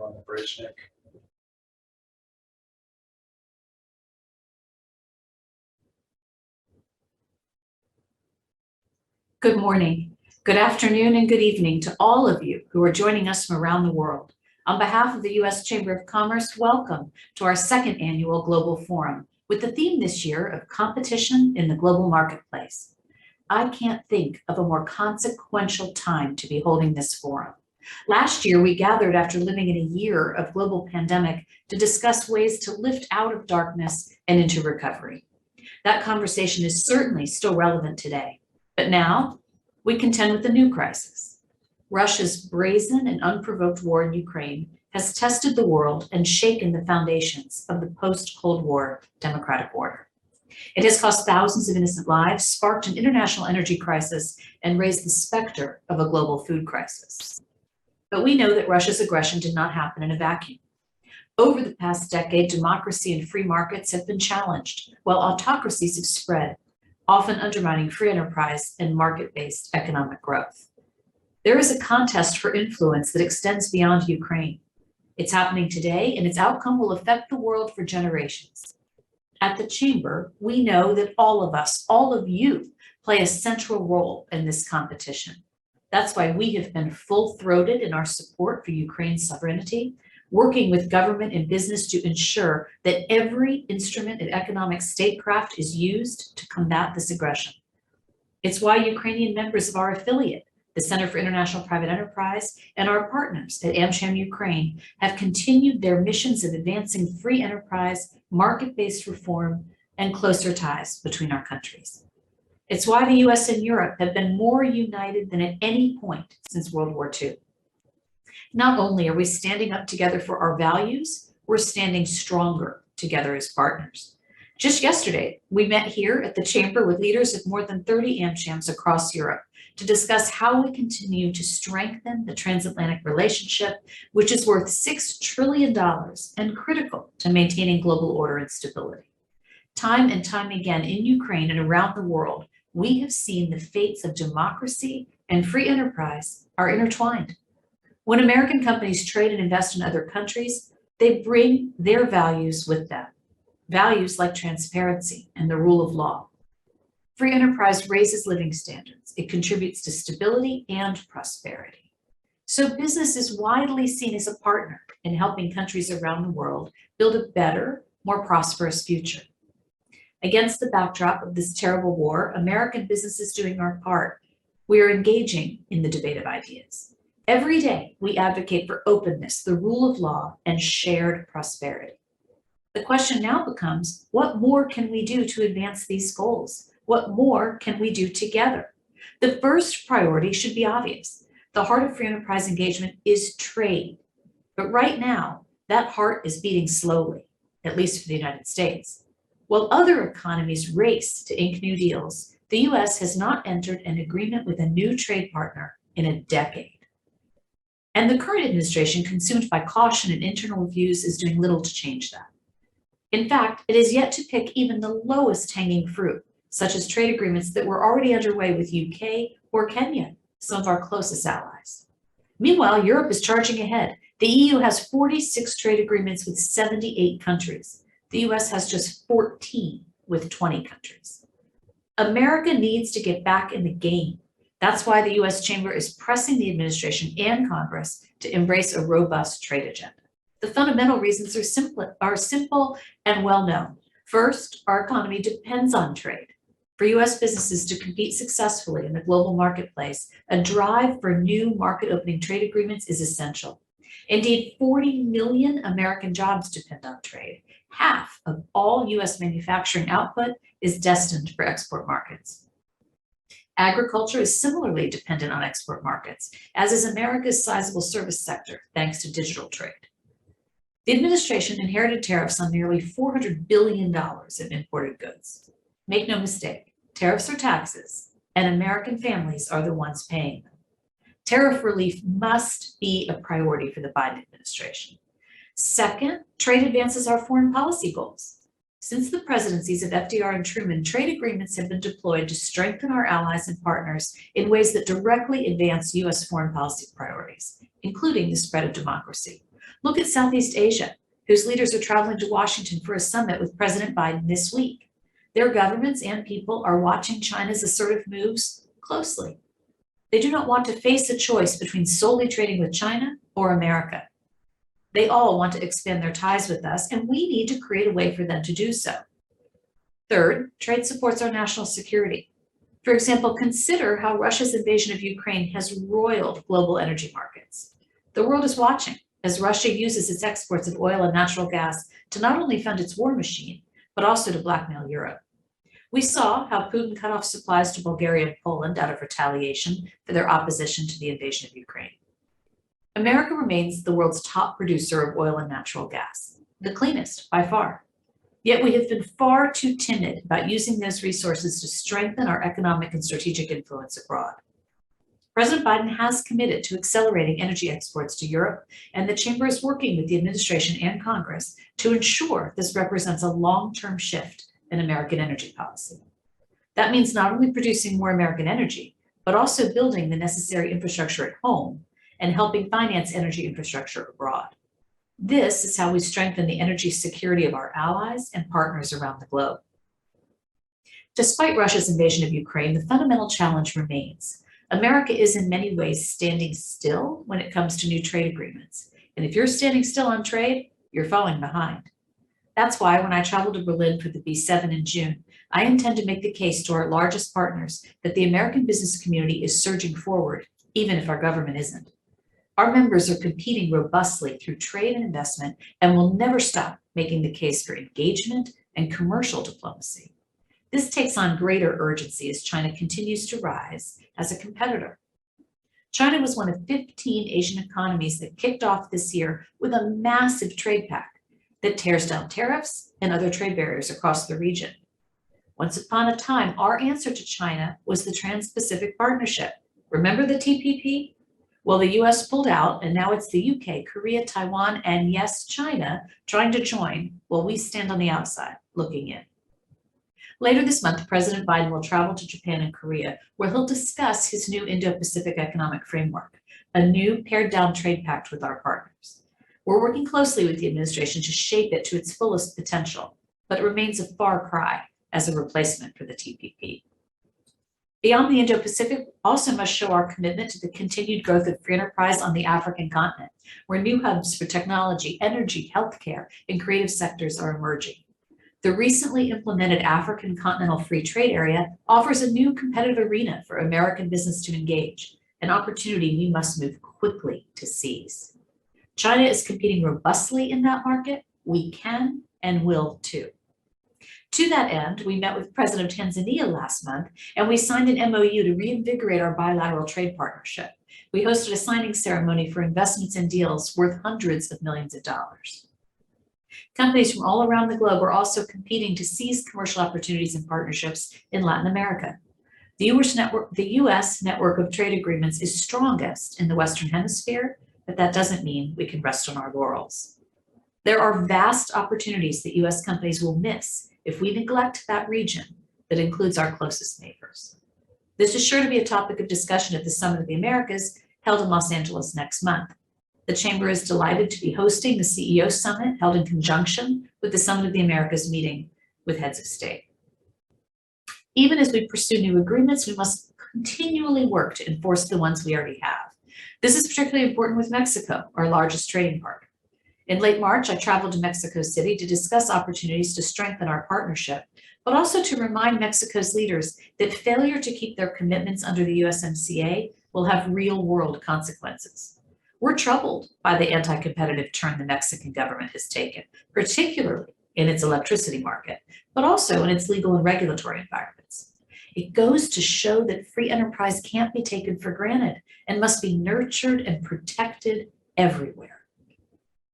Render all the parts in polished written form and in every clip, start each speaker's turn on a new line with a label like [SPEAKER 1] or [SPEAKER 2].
[SPEAKER 1] on the bridge, Nick.
[SPEAKER 2] Good morning, good afternoon, and good evening to all of you who are joining us from around the world. On behalf of the U.S. Chamber of Commerce, welcome to our second annual Global Forum with the theme this year of competition in the global marketplace. I can't think of a more consequential time to be holding this forum. Last year, we gathered after living in a year of global pandemic to discuss ways to lift out of darkness and into recovery. That conversation is certainly still relevant today, but now we contend with a new crisis. Russia's brazen and unprovoked war in Ukraine has tested the world and shaken the foundations of the post-Cold War democratic order. It has cost thousands of innocent lives, sparked an international energy crisis, and raised the specter of a global food crisis. But we know that Russia's aggression did not happen in a vacuum. Over the past decade, democracy and free markets have been challenged, while autocracies have spread, often undermining free enterprise and market-based economic growth. There is a contest for influence that extends beyond Ukraine. It's happening today, and its outcome will affect the world for generations. At the Chamber, we know that all of us, all of you, play a central role in this competition. That's why we have been full-throated in our support for Ukraine's sovereignty, working with government and business to ensure that every instrument and economic statecraft is used to combat this aggression. It's why Ukrainian members of our affiliate, the Center for International Private Enterprise, and our partners at AmCham Ukraine have continued their missions of advancing free enterprise, market-based reform, and closer ties between our countries. It's why the US and Europe have been more united than at any point since World War II. Not only are we standing up together for our values, we're standing stronger together as partners. Just yesterday, we met here at the Chamber with leaders of more than 30 AmChams across Europe to discuss how we continue to strengthen the transatlantic relationship, which is worth $6 trillion and critical to maintaining global order and stability. Time and time again in Ukraine and around the world, we have seen the fates of democracy and free enterprise are intertwined. When American companies trade and invest in other countries, they bring their values with them. Values like transparency and the rule of law. Free enterprise raises living standards. It contributes to stability and prosperity. So business is widely seen as a partner in helping countries around the world build a better, more prosperous future. Against the backdrop of this terrible war, American business is doing our part. We are engaging in the debate of ideas. Every day, we advocate for openness, the rule of law, and shared prosperity. The question now becomes, what more can we do to advance these goals? What more can we do together? The first priority should be obvious. The heart of free enterprise engagement is trade. But right now, that heart is beating slowly, at least for the United States. While other economies race to ink new deals, the US has not entered an agreement with a new trade partner in a decade. And the current administration, consumed by caution and internal reviews, is doing little to change that. In fact, it is yet to pick even the lowest hanging fruit, such as trade agreements that were already underway with UK or Kenya, some of our closest allies. Meanwhile, Europe is charging ahead. The EU has 46 trade agreements with 78 countries. The US has just 14 with 20 countries. America needs to get back in the game. That's why the US Chamber is pressing the administration and Congress to embrace a robust trade agenda. The fundamental reasons are simple and well known. First, our economy depends on trade. For US businesses to compete successfully in the global marketplace, a drive for new market opening trade agreements is essential. Indeed, 40 million American jobs depend on trade. Half of all US manufacturing output is destined for export markets. Agriculture is similarly dependent on export markets, as is America's sizable service sector, thanks to digital trade. The administration inherited tariffs on nearly $400 billion of imported goods. Make no mistake, tariffs are taxes, and American families are the ones paying them. Tariff relief must be a priority for the Biden administration. Second, trade advances our foreign policy goals. Since the presidencies of FDR and Truman, trade agreements have been deployed to strengthen our allies and partners in ways that directly advance US foreign policy priorities, including the spread of democracy. Look at Southeast Asia, whose leaders are traveling to Washington for a summit with President Biden this week. Their governments and people are watching China's assertive moves closely. They do not want to face a choice between solely trading with China or America. They all want to expand their ties with us, and we need to create a way for them to do so. Third, trade supports our national security. For example, consider how Russia's invasion of Ukraine has roiled global energy markets. The world is watching as Russia uses its exports of oil and natural gas to not only fund its war machine, but also to blackmail Europe. We saw how Putin cut off supplies to Bulgaria and Poland out of retaliation for their opposition to the invasion of Ukraine. America remains the world's top producer of oil and natural gas, the cleanest by far. Yet we have been far too timid about using those resources to strengthen our economic and strategic influence abroad. President Biden has committed to accelerating energy exports to Europe, and the Chamber is working with the administration and Congress to ensure this represents a long-term shift in American energy policy. That means not only producing more American energy, but also building the necessary infrastructure at home and helping finance energy infrastructure abroad. This is how we strengthen the energy security of our allies and partners around the globe. Despite Russia's invasion of Ukraine, the fundamental challenge remains. America is in many ways standing still when it comes to new trade agreements. And if you're standing still on trade, you're falling behind. That's why when I travel to Berlin for the B7 in June, I intend to make the case to our largest partners that the American business community is surging forward, even if our government isn't. Our members are competing robustly through trade and investment and will never stop making the case for engagement and commercial diplomacy. This takes on greater urgency as China continues to rise as a competitor. China was one of 15 Asian economies that kicked off this year with a massive trade pact that tears down tariffs and other trade barriers across the region. Once upon a time, our answer to China was the Trans-Pacific Partnership. Remember the TPP? Well, the US pulled out, and now it's the UK, Korea, Taiwan, and yes, China trying to join while we stand on the outside looking in. Later this month, President Biden will travel to Japan and Korea, where he'll discuss his new Indo-Pacific Economic Framework, a new pared-down trade pact with our partners. We're working closely with the administration to shape it to its fullest potential, but it remains a far cry as a replacement for the TPP. Beyond the Indo-Pacific, also must show our commitment to the continued growth of free enterprise on the African continent, where new hubs for technology, energy, healthcare, and creative sectors are emerging. The recently implemented African Continental Free Trade Area offers a new competitive arena for American business to engage, an opportunity we must move quickly to seize. China is competing robustly in that market. We can and will too. To that end, we met with President of Tanzania last month, and we signed an MOU to reinvigorate our bilateral trade partnership. We hosted a signing ceremony for investments and deals worth hundreds of millions of dollars. Companies from all around the globe are also competing to seize commercial opportunities and partnerships in Latin America. The US network of trade agreements is strongest in the Western Hemisphere, but that doesn't mean we can rest on our laurels. There are vast opportunities that US companies will miss if we neglect that region that includes our closest neighbors. This is sure to be a topic of discussion at the Summit of the Americas held in Los Angeles next month. The Chamber is delighted to be hosting the CEO Summit held in conjunction with the Summit of the Americas meeting with heads of state. Even as we pursue new agreements, we must continually work to enforce the ones we already have. This is particularly important with Mexico, our largest trading partner. In late March, I traveled to Mexico City to discuss opportunities to strengthen our partnership, but also to remind Mexico's leaders that failure to keep their commitments under the USMCA will have real-world consequences. We're troubled by the anti-competitive turn the Mexican government has taken, particularly in its electricity market, but also in its legal and regulatory environments. It goes to show that free enterprise can't be taken for granted and must be nurtured and protected everywhere.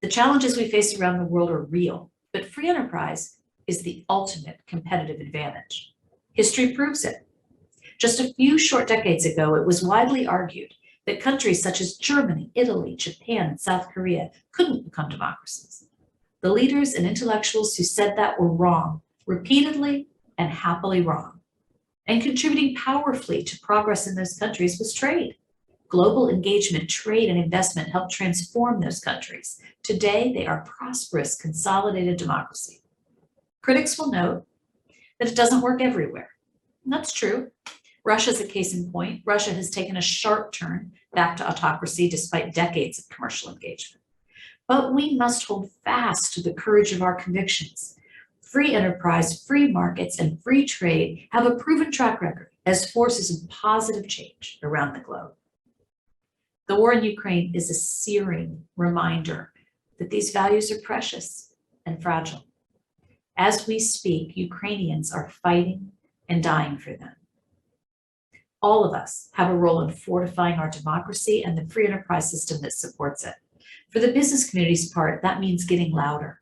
[SPEAKER 2] The challenges we face around the world are real, but free enterprise is the ultimate competitive advantage. History proves it. Just a few short decades ago, it was widely argued that countries such as Germany, Italy, Japan, and South Korea couldn't become democracies. The leaders and intellectuals who said that were wrong, repeatedly and happily wrong. And contributing powerfully to progress in those countries was trade. Global engagement, trade, and investment helped transform those countries. Today, they are prosperous, consolidated democracy. Critics will note that it doesn't work everywhere. And that's true. Russia's a case in point. Russia has taken a sharp turn back to autocracy despite decades of commercial engagement. But we must hold fast to the courage of our convictions. Free enterprise, free markets, and free trade have a proven track record as forces of positive change around the globe. The war in Ukraine is a searing reminder that these values are precious and fragile. As we speak, Ukrainians are fighting and dying for them. All of us have a role in fortifying our democracy and the free enterprise system that supports it. For the business community's part, that means getting louder.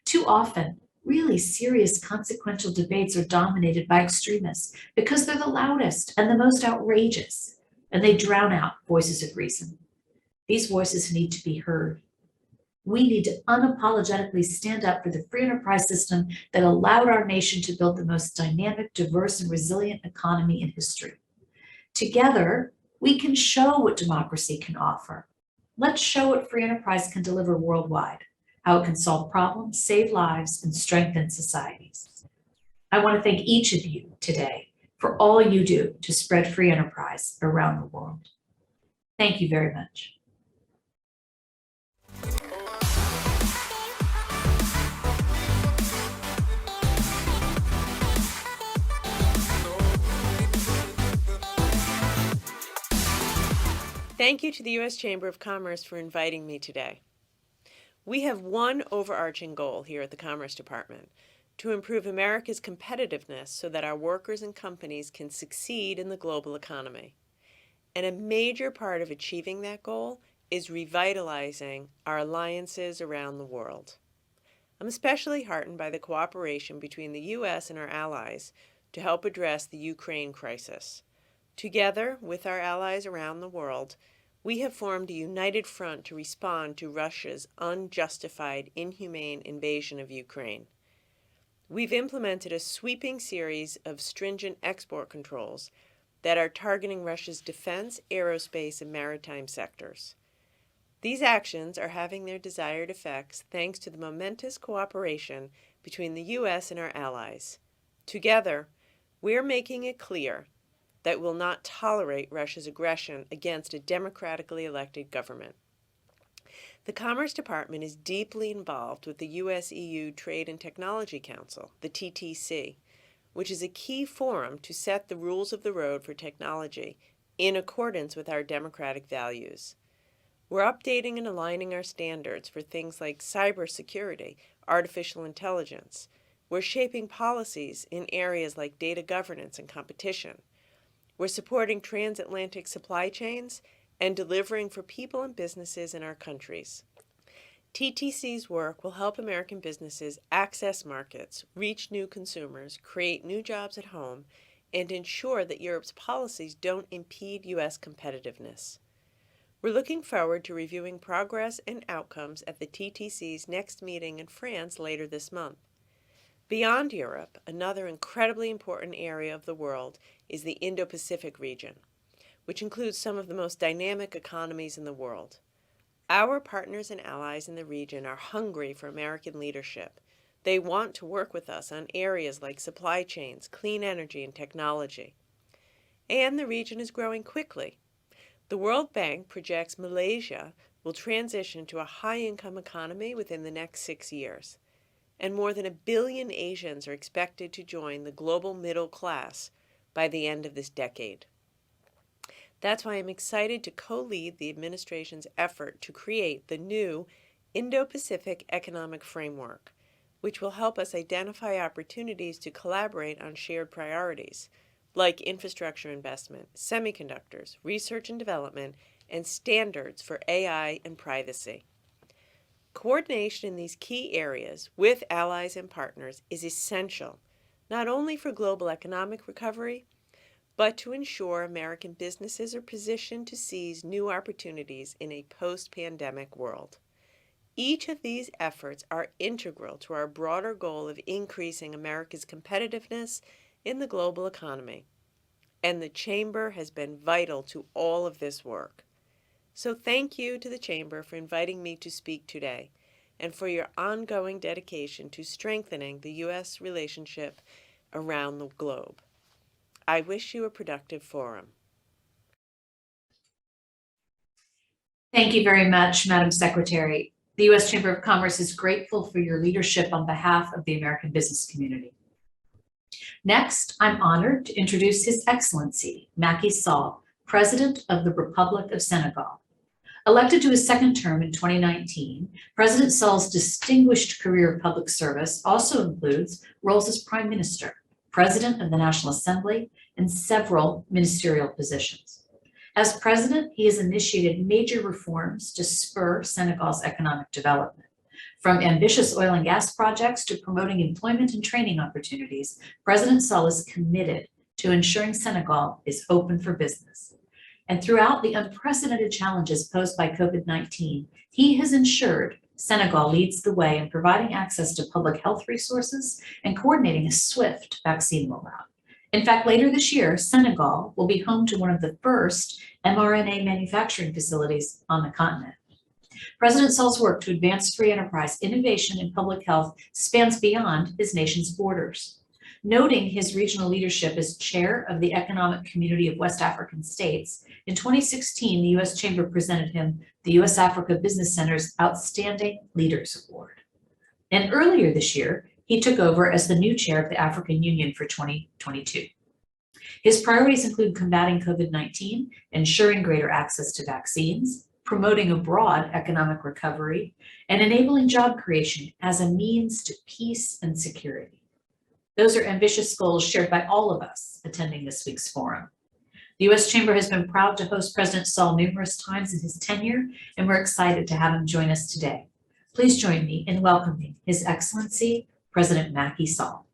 [SPEAKER 2] Too often, really serious consequential debates are dominated by extremists because they're the loudest and the most outrageous, and they drown out voices of reason. These voices need to be heard. We need to unapologetically stand up for the free enterprise system that allowed our nation to build the most dynamic, diverse, and resilient economy in history. Together, we can show what democracy can offer. Let's show what free enterprise can deliver worldwide, how it can solve problems, save lives, and strengthen societies. I want to thank each of you today for all you do to spread free enterprise around the world. Thank you very much.
[SPEAKER 1] Thank you to the U.S. Chamber of Commerce for inviting me today. We have one overarching goal here at the Commerce Department: to improve America's competitiveness so that our workers and companies can succeed in the global economy. And a major part of achieving that goal is revitalizing our alliances around the world. I'm especially heartened by the cooperation between the U.S. and our allies to help address the Ukraine crisis. Together with our allies around the world, we have formed a united front to respond to Russia's unjustified, inhumane invasion of Ukraine. We've implemented a sweeping series of stringent export controls that are targeting Russia's defense, aerospace, and maritime sectors. These actions are having their desired effects thanks to the momentous cooperation between the U.S. and our allies. Together, we're making it clear that will not tolerate Russia's aggression against a democratically elected government. The Commerce Department is deeply involved with the U.S.-EU Trade and Technology Council, the TTC, which is a key forum to set the rules of the road for technology in accordance with our democratic values. We're updating and aligning our standards for things like cybersecurity, artificial intelligence. We're shaping policies in areas like data governance and competition. We're supporting transatlantic supply chains and delivering for people and businesses in our countries. TTC's work will help American businesses access markets, reach new consumers, create new jobs at home, and ensure that Europe's policies don't impede U.S. competitiveness. We're looking forward to reviewing progress and outcomes at the TTC's next meeting in France later this month. Beyond Europe, another incredibly important area of the world is the Indo-Pacific region, which includes some of the most dynamic economies in the world. Our partners and allies in the region are hungry for American leadership. They want to work with us on areas like supply chains, clean energy, and technology. And the region is growing quickly. The World Bank projects Malaysia will transition to a high-income economy within the next 6 years. And more than 1 billion Asians are expected to join the global middle class by the end of this decade. That's why I'm excited to co-lead the administration's effort to create the new Indo-Pacific Economic Framework, which will help us identify opportunities to collaborate on shared priorities, like infrastructure investment, semiconductors, research and development, and standards for AI and privacy. Coordination in these key areas with allies and partners is essential, not only for global economic recovery, but to ensure American businesses are positioned to seize new opportunities in a post-pandemic world. Each of these efforts are integral to our broader goal of increasing America's competitiveness in the global economy. and the Chamber has been vital to all of this work. So thank you to the Chamber for inviting me to speak today and for your ongoing dedication to strengthening the U.S. relationship around the globe. I wish you a productive forum.
[SPEAKER 2] Thank you very much, Madam Secretary. The U.S. Chamber of Commerce is grateful for your leadership on behalf of the American business community. Next, I'm honored to introduce His Excellency, Macky Sall, President of the Republic of Senegal. Elected to his second term in 2019, President Sall's distinguished career of public service also includes roles as Prime Minister, President of the National Assembly, and several ministerial positions. As president, he has initiated major reforms to spur Senegal's economic development. From ambitious oil and gas projects to promoting employment and training opportunities, President Sall is committed to ensuring Senegal is open for business. And throughout the unprecedented challenges posed by COVID-19, he has ensured Senegal leads the way in providing access to public health resources and coordinating a swift vaccine rollout. In fact, later this year, Senegal will be home to one of the first mRNA manufacturing facilities on the continent. President Sall's work to advance free enterprise innovation in public health spans beyond his nation's borders. Noting his regional leadership as chair of the Economic Community of West African States, in 2016, the U.S. Chamber presented him the U.S. Africa Business Center's Outstanding Leaders Award. And earlier this year, he took over as the new chair of the African Union for 2022. His priorities include combating COVID-19, ensuring greater access to vaccines, promoting a broad economic recovery, and enabling job creation as a means to peace and security. Those are ambitious goals shared by all of us attending this week's forum. The U.S. Chamber has been proud to host President Sall numerous times in his tenure, and we're excited to have him join us today. Please join me in welcoming His Excellency, President Macky Sall.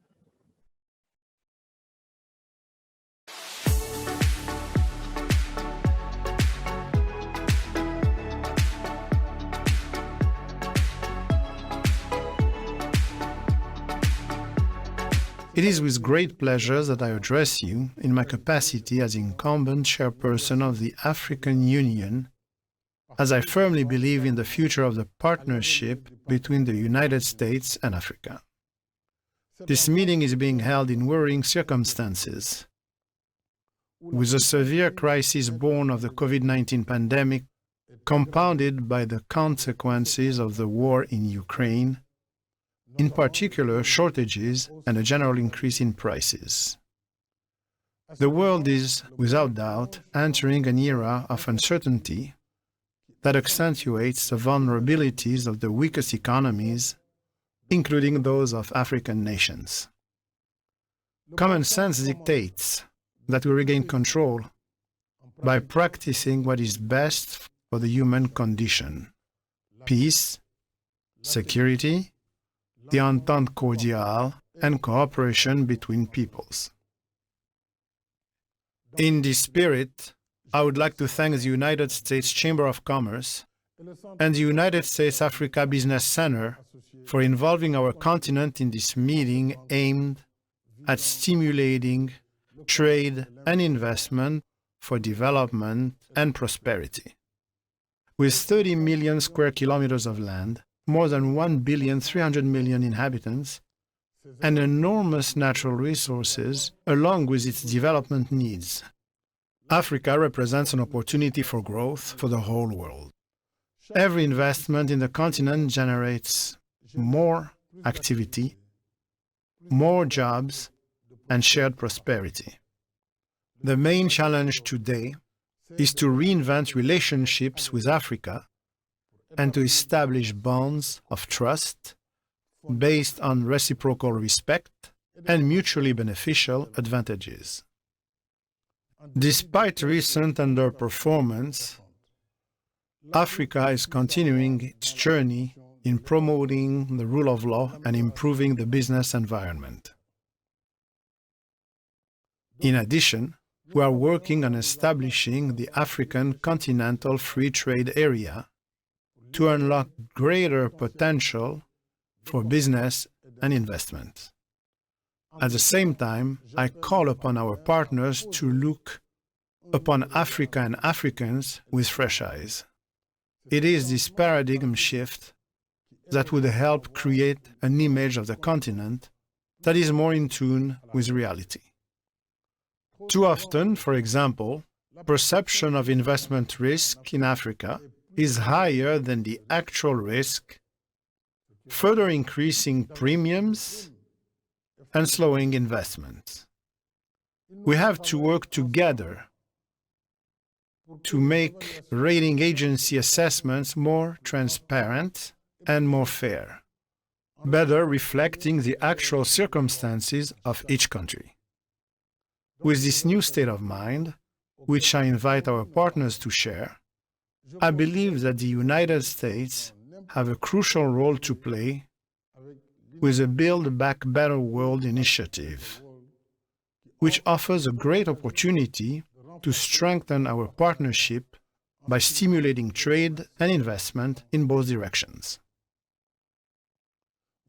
[SPEAKER 3] It is with great pleasure that I address you in my capacity as incumbent chairperson of the African Union, as I firmly believe in the future of the partnership between the United States and Africa. This meeting is being held in worrying circumstances, with a severe crisis born of the COVID-19 pandemic, compounded by the consequences of the war in Ukraine, in particular shortages and a general increase in prices. The world is, without doubt, entering an era of uncertainty that accentuates the vulnerabilities of the weakest economies, including those of African nations. Common sense dictates that we regain control by practicing what is best for the human condition: peace, security, the entente cordiale, and cooperation between peoples. In this spirit, I would like to thank the United States Chamber of Commerce and the United States Africa Business Center for involving our continent in this meeting aimed at stimulating trade and investment for development and prosperity. With 30 million square kilometers of land, more than 1,300,000,000 inhabitants, and enormous natural resources along with its development needs, Africa represents an opportunity for growth for the whole world. Every investment in the continent generates more activity, more jobs, and shared prosperity. The main challenge today is to reinvent relationships with Africa and to establish bonds of trust based on reciprocal respect and mutually beneficial advantages. Despite recent underperformance, Africa is continuing its journey in promoting the rule of law and improving the business environment. In addition, we are working on establishing the African Continental Free Trade Area to unlock greater potential for business and investment. At the same time, I call upon our partners to look upon Africa and Africans with fresh eyes. It is this paradigm shift that would help create an image of the continent that is more in tune with reality. Too often, for example, perception of investment risk in Africa is higher than the actual risk, further increasing premiums and slowing investments. We have to work together to make rating agency assessments more transparent and more fair, better reflecting the actual circumstances of each country. With this new state of mind, which I invite our partners to share, I believe that the United States have a crucial role to play with the Build Back Better World initiative, which offers a great opportunity to strengthen our partnership by stimulating trade and investment in both directions.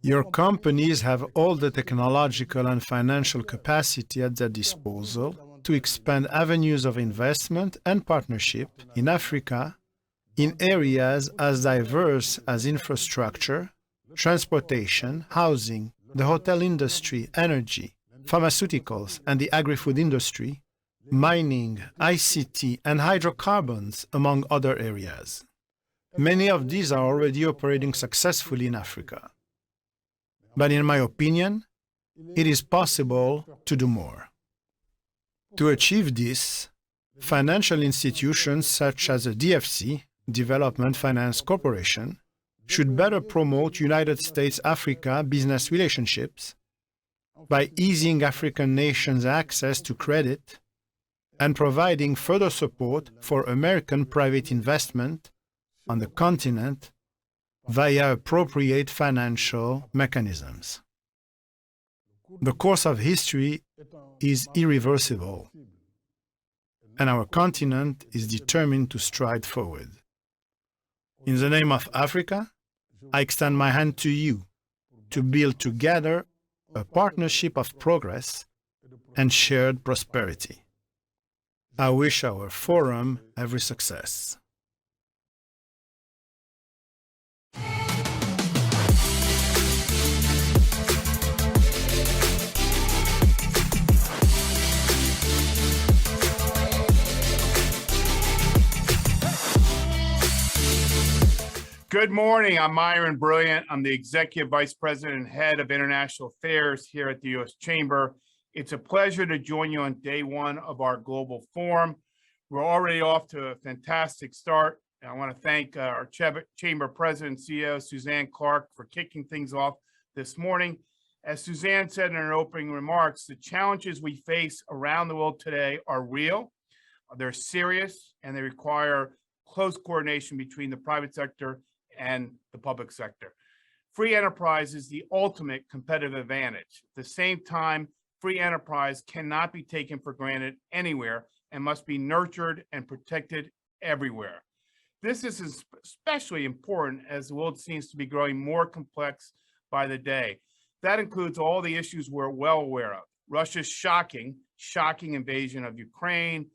[SPEAKER 3] Your companies have all the technological and financial capacity at their disposal to expand avenues of investment and partnership in Africa in areas as diverse as infrastructure, transportation, housing, the hotel industry, energy, pharmaceuticals, and the agri-food industry, mining, ICT, and hydrocarbons, among other areas. Many of these are already operating successfully in Africa. But in my opinion, it is possible to do more. To achieve this, financial institutions such as the DFC, Development Finance Corporation, should better promote United States-Africa business relationships by easing African nations' access to credit and providing further support for American private investment on the continent via appropriate financial mechanisms. The course of history is irreversible, and our continent is determined to stride forward. In the name of Africa, I extend my hand to you to build together a partnership of progress and shared prosperity. I wish our forum every success.
[SPEAKER 4] Good morning. I'm Myron Brilliant. I'm the Executive Vice President and Head of International Affairs here at the U.S. Chamber. It's a pleasure to join you on day one of our global forum. We're already off to a fantastic start. And I want to thank our Chamber President and CEO, Suzanne Clark, for kicking things off this morning. As Suzanne said in her opening remarks, the challenges we face around the world today are real, they're serious, and they require close coordination between the private sector and the public sector. Free enterprise is the ultimate competitive advantage. At the same time, free enterprise cannot be taken for granted anywhere and must be nurtured and protected everywhere. This is especially important as the world seems to be growing more complex by the day. That includes all the issues we're well aware of. Russia's shocking invasion of Ukraine,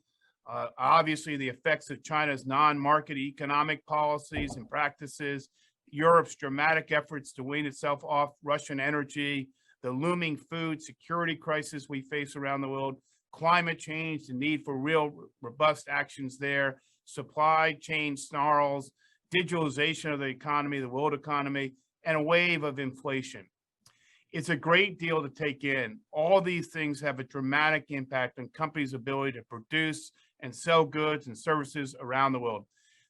[SPEAKER 4] obviously the effects of China's non-market economic policies and practices, Europe's dramatic efforts to wean itself off Russian energy, the looming food security crisis we face around the world, climate change, the need for real robust actions there, supply chain snarls, digitalization of the economy, the world economy, and a wave of inflation. It's a great deal to take in. All these things have a dramatic impact on companies' ability to produce and sell goods and services around the world.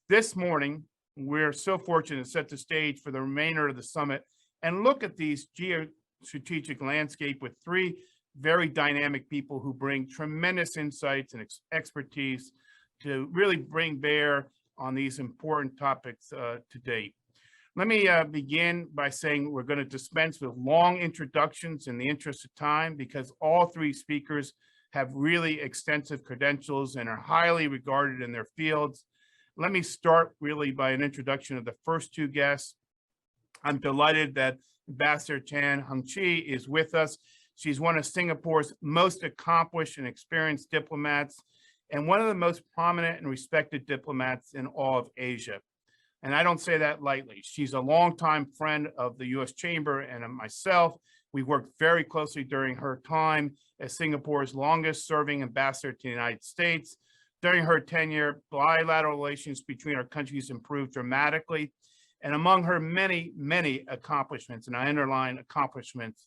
[SPEAKER 4] This morning, we're so fortunate to set the stage for the remainder of the summit and look at these geostrategic landscape with three very dynamic people who bring tremendous insights and expertise to really bring bear on these important topics to date. Let me begin by saying we're going to dispense with long introductions in the interest of time because all three speakers have really extensive credentials and are highly regarded in their fields. Let me start really by an introduction of the first two guests. I'm delighted that Ambassador Chan Hongqi is with us. She's one of Singapore's most accomplished and experienced diplomats, and one of the most prominent and respected diplomats in all of Asia. And I don't say that lightly. She's a longtime friend of the U.S. Chamber and of myself. We worked very closely during her time as Singapore's longest serving ambassador to the United States. During her tenure, bilateral relations between our countries improved dramatically. And among her many, many accomplishments, and I underline accomplishments,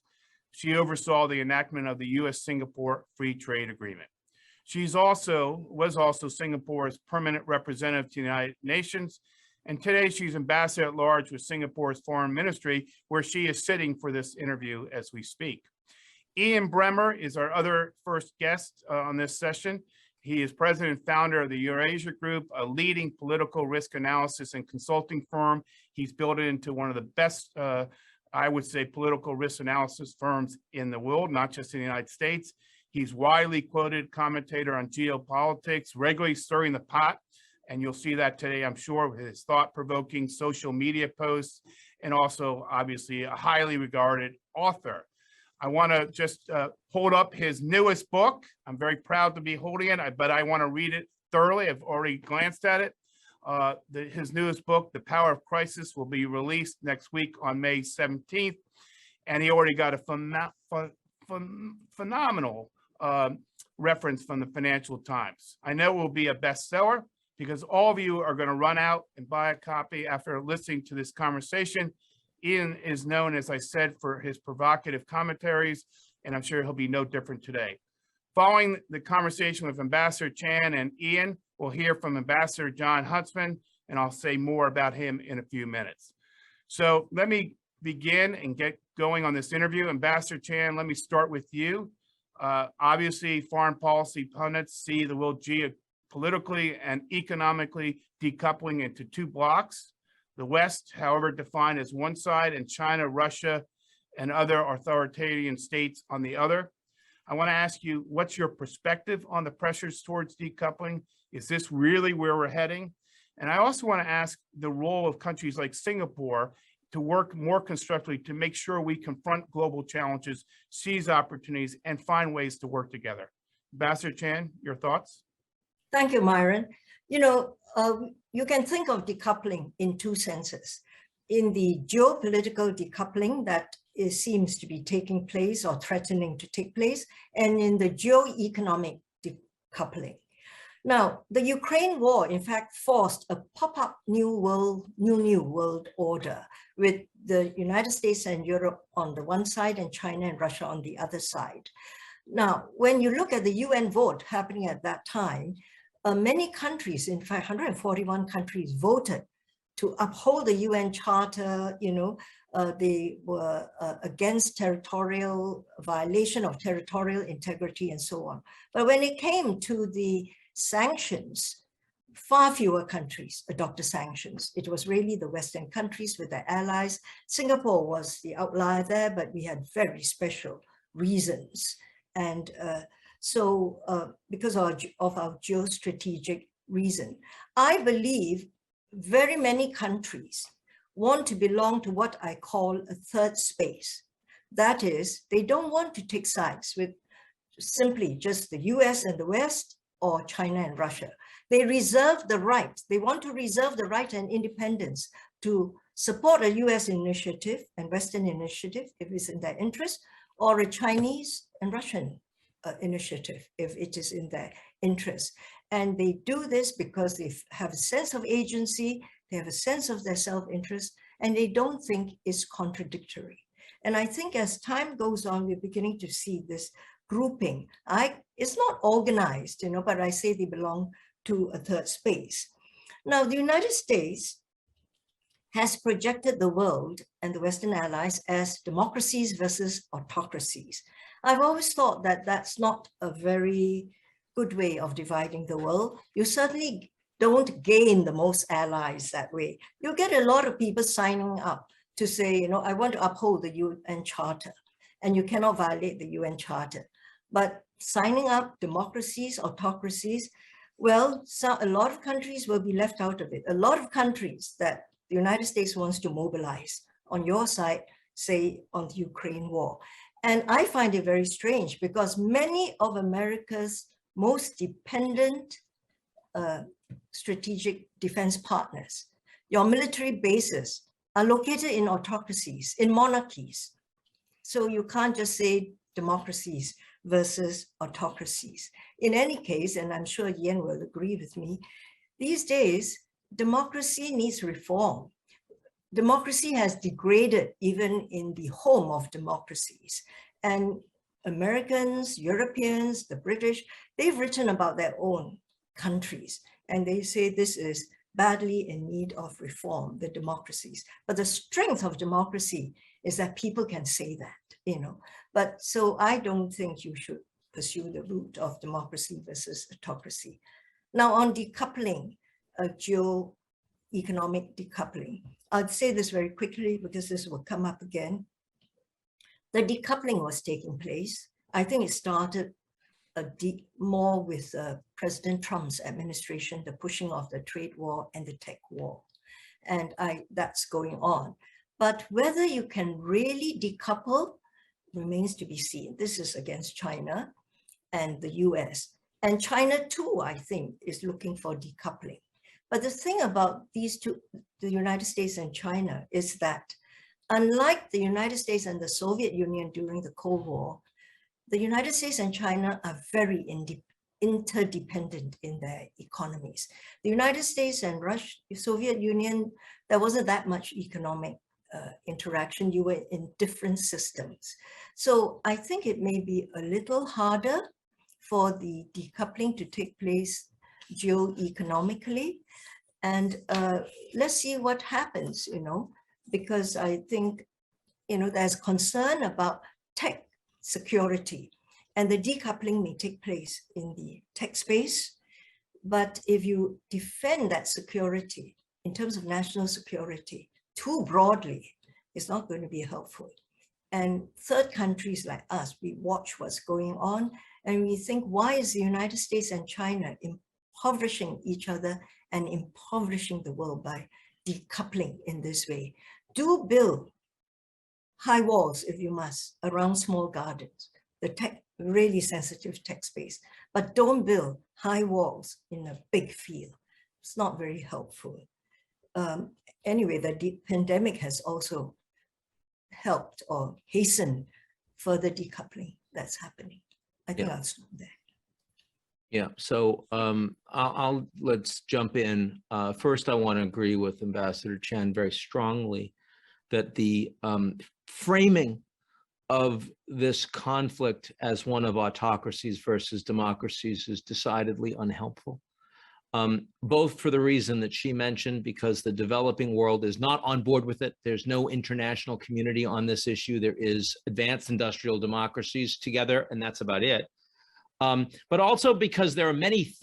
[SPEAKER 4] she oversaw the enactment of the U.S.-Singapore Free Trade Agreement. She was also Singapore's permanent representative to the United Nations. And today she's ambassador at large with Singapore's foreign ministry, where she is sitting for this interview as we speak. Ian Bremmer is our other first guest on this session. He is president and founder of the Eurasia Group, a leading political risk analysis and consulting firm. He's built it into one of the best, I would say, political risk analysis firms in the world, not just in the United States. He's widely quoted commentator on geopolitics, regularly stirring the pot. And you'll see that today, I'm sure, with his thought-provoking social media posts, and also, obviously, a highly regarded author. I want to just hold up his newest book. I'm very proud to be holding it, but I want to read it thoroughly. I've already glanced at it. His newest book, The Power of Crisis, will be released next week on May 17th. And he already got a phenomenal reference from the Financial Times. I know it will be a bestseller, because all of you are going to run out and buy a copy after listening to this conversation. Ian is known, as I said, for his provocative commentaries, and I'm sure he'll be no different today. Following the conversation with Ambassador Chan and Ian, we'll hear from Ambassador John Huntsman, and I'll say more about him in a few minutes. So let me begin and get going on this interview. Ambassador Chan, let me start with you. Obviously, foreign policy pundits see the world politically and economically decoupling into two blocks. The West, however, defined as one side, and China, Russia, and other authoritarian states on the other. I want to ask you, what's your perspective on the pressures towards decoupling? Is this really where we're heading? And I also want to ask the role of countries like Singapore to work more constructively to make sure we confront global challenges, seize opportunities, and find ways to work together. Ambassador Chan, your thoughts?
[SPEAKER 5] Thank you, Myron. You can think of decoupling in two senses. In the geopolitical decoupling that seems to be taking place or threatening to take place, and in the geoeconomic decoupling. Now, the Ukraine war, in fact, forced a pop-up new world order with the United States and Europe on the one side and China and Russia on the other side. Now, when you look at the UN vote happening at that time, many countries, in fact, 141 countries voted to uphold the UN Charter. They were against territorial violation of territorial integrity and so on. But when it came to the sanctions, far fewer countries adopted sanctions. It was really the Western countries with their allies. Singapore was the outlier there, but we had very special reasons. And because of our geostrategic reason, I believe very many countries want to belong to what I call a third space. That is, they don't want to take sides with simply just the US and the West or China and Russia. They reserve the right, they want to reserve the right and independence to support a US initiative and Western initiative if it's in their interest, or a Chinese and Russian initiative if it is in their interest. And they do this because they have a sense of agency, they have a sense of their self-interest, and they don't think it's contradictory. And I think as time goes on, we're beginning to see this grouping. It's not organized, but I say they belong to a third space. Now, the United States has projected the world and the Western allies as democracies versus autocracies. I've always thought that that's not a very good way of dividing the world. You certainly don't gain the most allies that way. You get a lot of people signing up to say, I want to uphold the UN Charter, and you cannot violate the UN Charter. But signing up democracies, autocracies, well, a lot of countries will be left out of it. A lot of countries that the United States wants to mobilize on your side, say on the Ukraine war. And I find it very strange because many of America's most dependent strategic defense partners, your military bases, are located in autocracies, in monarchies. So you can't just say democracies versus autocracies. In any case, and I'm sure Yen will agree with me, these days, democracy needs reform. Democracy has degraded even in the home of democracies. And Americans, Europeans, the British, they've written about their own countries. And they say this is badly in need of reform, the democracies. But the strength of democracy is that people can say that, But so I don't think you should pursue the route of democracy versus autocracy. Now on decoupling, geo-economic decoupling, I'll say this very quickly because this will come up again. The decoupling was taking place. I think it started more with President Trump's administration, the pushing of the trade war and the tech war. And that's going on. But whether you can really decouple remains to be seen. This is against China and the US. And China too, I think, is looking for decoupling. But the thing about these two, the United States and China, is that unlike the United States and the Soviet Union during the Cold War, the United States and China are very interdependent in their economies. The United States and the Soviet Union, there wasn't that much economic interaction. You were in different systems. So I think it may be a little harder for the decoupling to take place geo-economically. And let's see what happens, because I think, there's concern about tech security, and the decoupling may take place in the tech space. But if you defend that security in terms of national security too broadly, it's not going to be helpful. And third countries like us, we watch what's going on, and we think, why is the United States and China impoverishing each other and impoverishing the world by decoupling in this way? Do build high walls, if you must, around small gardens, the really sensitive tech space, but don't build high walls in a big field. It's not very helpful. Anyway, the pandemic has also helped or hastened further decoupling that's happening. I think I'll stop there.
[SPEAKER 6] Yeah, so let's jump in. First, I want to agree with Ambassador Chen very strongly that the framing of this conflict as one of autocracies versus democracies is decidedly unhelpful, both for the reason that she mentioned, because the developing world is not on board with it. There's no international community on this issue. There is advanced industrial democracies together, and that's about it. But also because there are many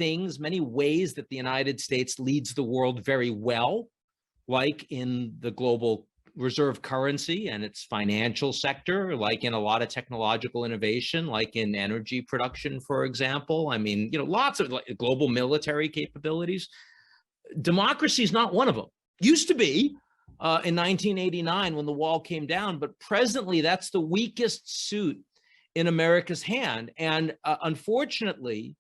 [SPEAKER 6] ways that the United States leads the world very well, like in the global reserve currency and its financial sector, like in a lot of technological innovation, like in energy production, for example. I mean, lots of global military capabilities. Democracy is not one of them. Used to be in 1989 when the wall came down, but presently that's the weakest suit in America's hand. And unfortunately,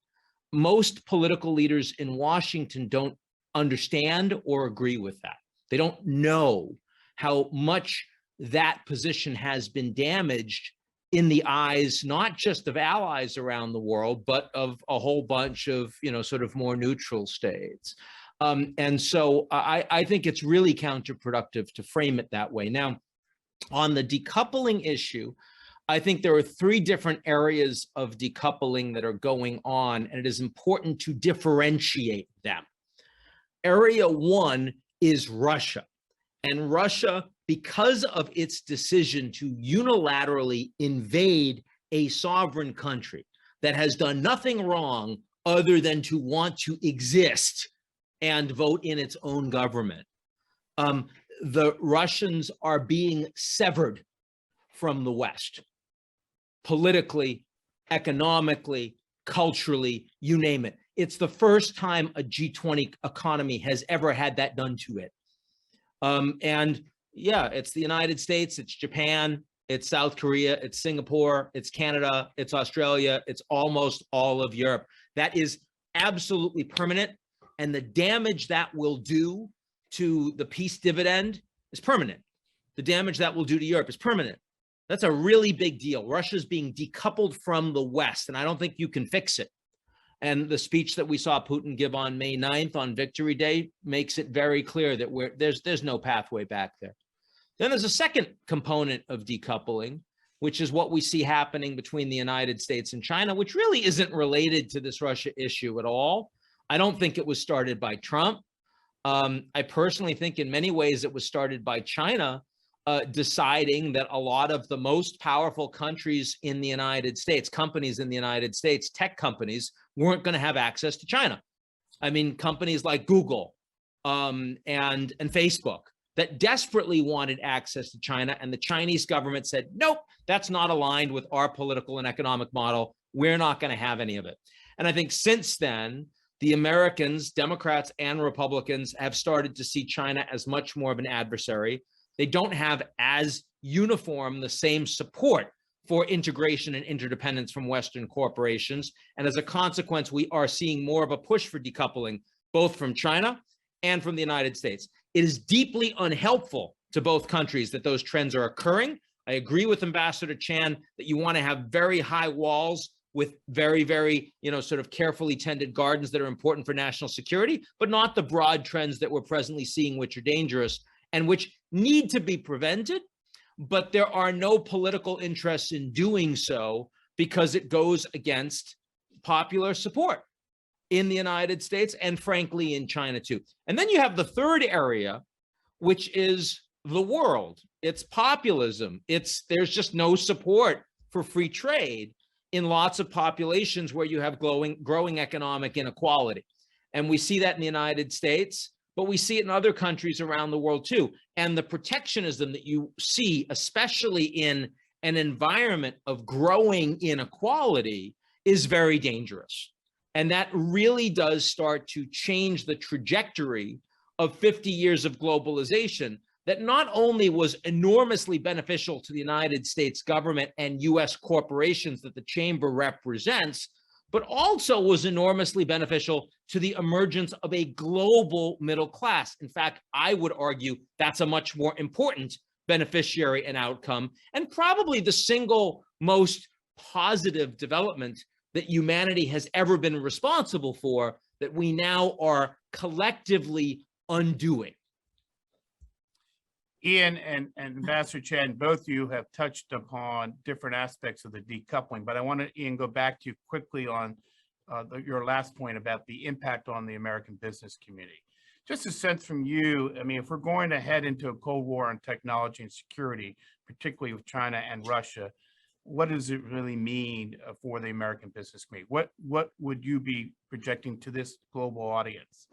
[SPEAKER 6] most political leaders in Washington don't understand or agree with that. They don't know how much that position has been damaged in the eyes, not just of allies around the world, but of a whole bunch of, sort of more neutral states. And so I think it's really counterproductive to frame it that way. Now, on the decoupling issue, I think there are three different areas of decoupling that are going on, and it is important to differentiate them. Area one is Russia. And Russia, because of its decision to unilaterally invade a sovereign country that has done nothing wrong other than to want to exist and vote in its own government, the Russians are being severed from the West, politically, economically, culturally, you name it. It's the first time a G20 economy has ever had that done to it. And yeah, it's the United States, it's Japan, it's South Korea, it's Singapore, it's Canada, it's Australia, it's almost all of Europe. That is absolutely permanent. And the damage that will do to the peace dividend is permanent. The damage that will do to Europe is permanent. That's a really big deal. Russia's being decoupled from the West, and I don't think you can fix it. And the speech that we saw Putin give on May 9th on Victory Day makes it very clear that there's no pathway back there. Then there's a second component of decoupling, which is what we see happening between the United States and China, which really isn't related to this Russia issue at all. I don't think it was started by Trump. I personally think in many ways it was started by China deciding that a lot of the most powerful countries in the United States, companies in the United States, tech companies, weren't going to have access to China. I mean, companies like Google and Facebook that desperately wanted access to China, and the Chinese government said, nope, that's not aligned with our political and economic model. We're not going to have any of it. And I think since then, the Americans, Democrats and Republicans, have started to see China as much more of an adversary. They don't have as uniform the same support for integration and interdependence from Western corporations. And as a consequence, we are seeing more of a push for decoupling, both from China and from the United States. It is deeply unhelpful to both countries that those trends are occurring. I agree with Ambassador Chan that you want to have very high walls with very, very, sort of carefully tended gardens that are important for national security, but not the broad trends that we're presently seeing, which are dangerous and which need to be prevented. But there are no political interests in doing so because it goes against popular support in the United States and frankly in China too. And then you have the third area, which is the world. It's populism. There's just no support for free trade in lots of populations where you have growing economic inequality. And we see that in the United States, but we see it in other countries around the world too. And the protectionism that you see, especially in an environment of growing inequality, is very dangerous. And that really does start to change the trajectory of 50 years of globalization that not only was enormously beneficial to the United States government and US corporations that the chamber represents, but also was enormously beneficial to the emergence of a global middle class. In fact, I would argue that's a much more important beneficiary and outcome, and probably the single most positive development that humanity has ever been responsible for, that we now are collectively undoing.
[SPEAKER 4] Ian and Ambassador Chan, both of you have touched upon different aspects of the decoupling, but I want to, Ian, go back to you quickly on your last point about the impact on the American business community. Just a sense from you, I mean, if we're going to head into a Cold War on technology and security, particularly with China and Russia, what does it really mean for the American business community? What would you be projecting to this global audience?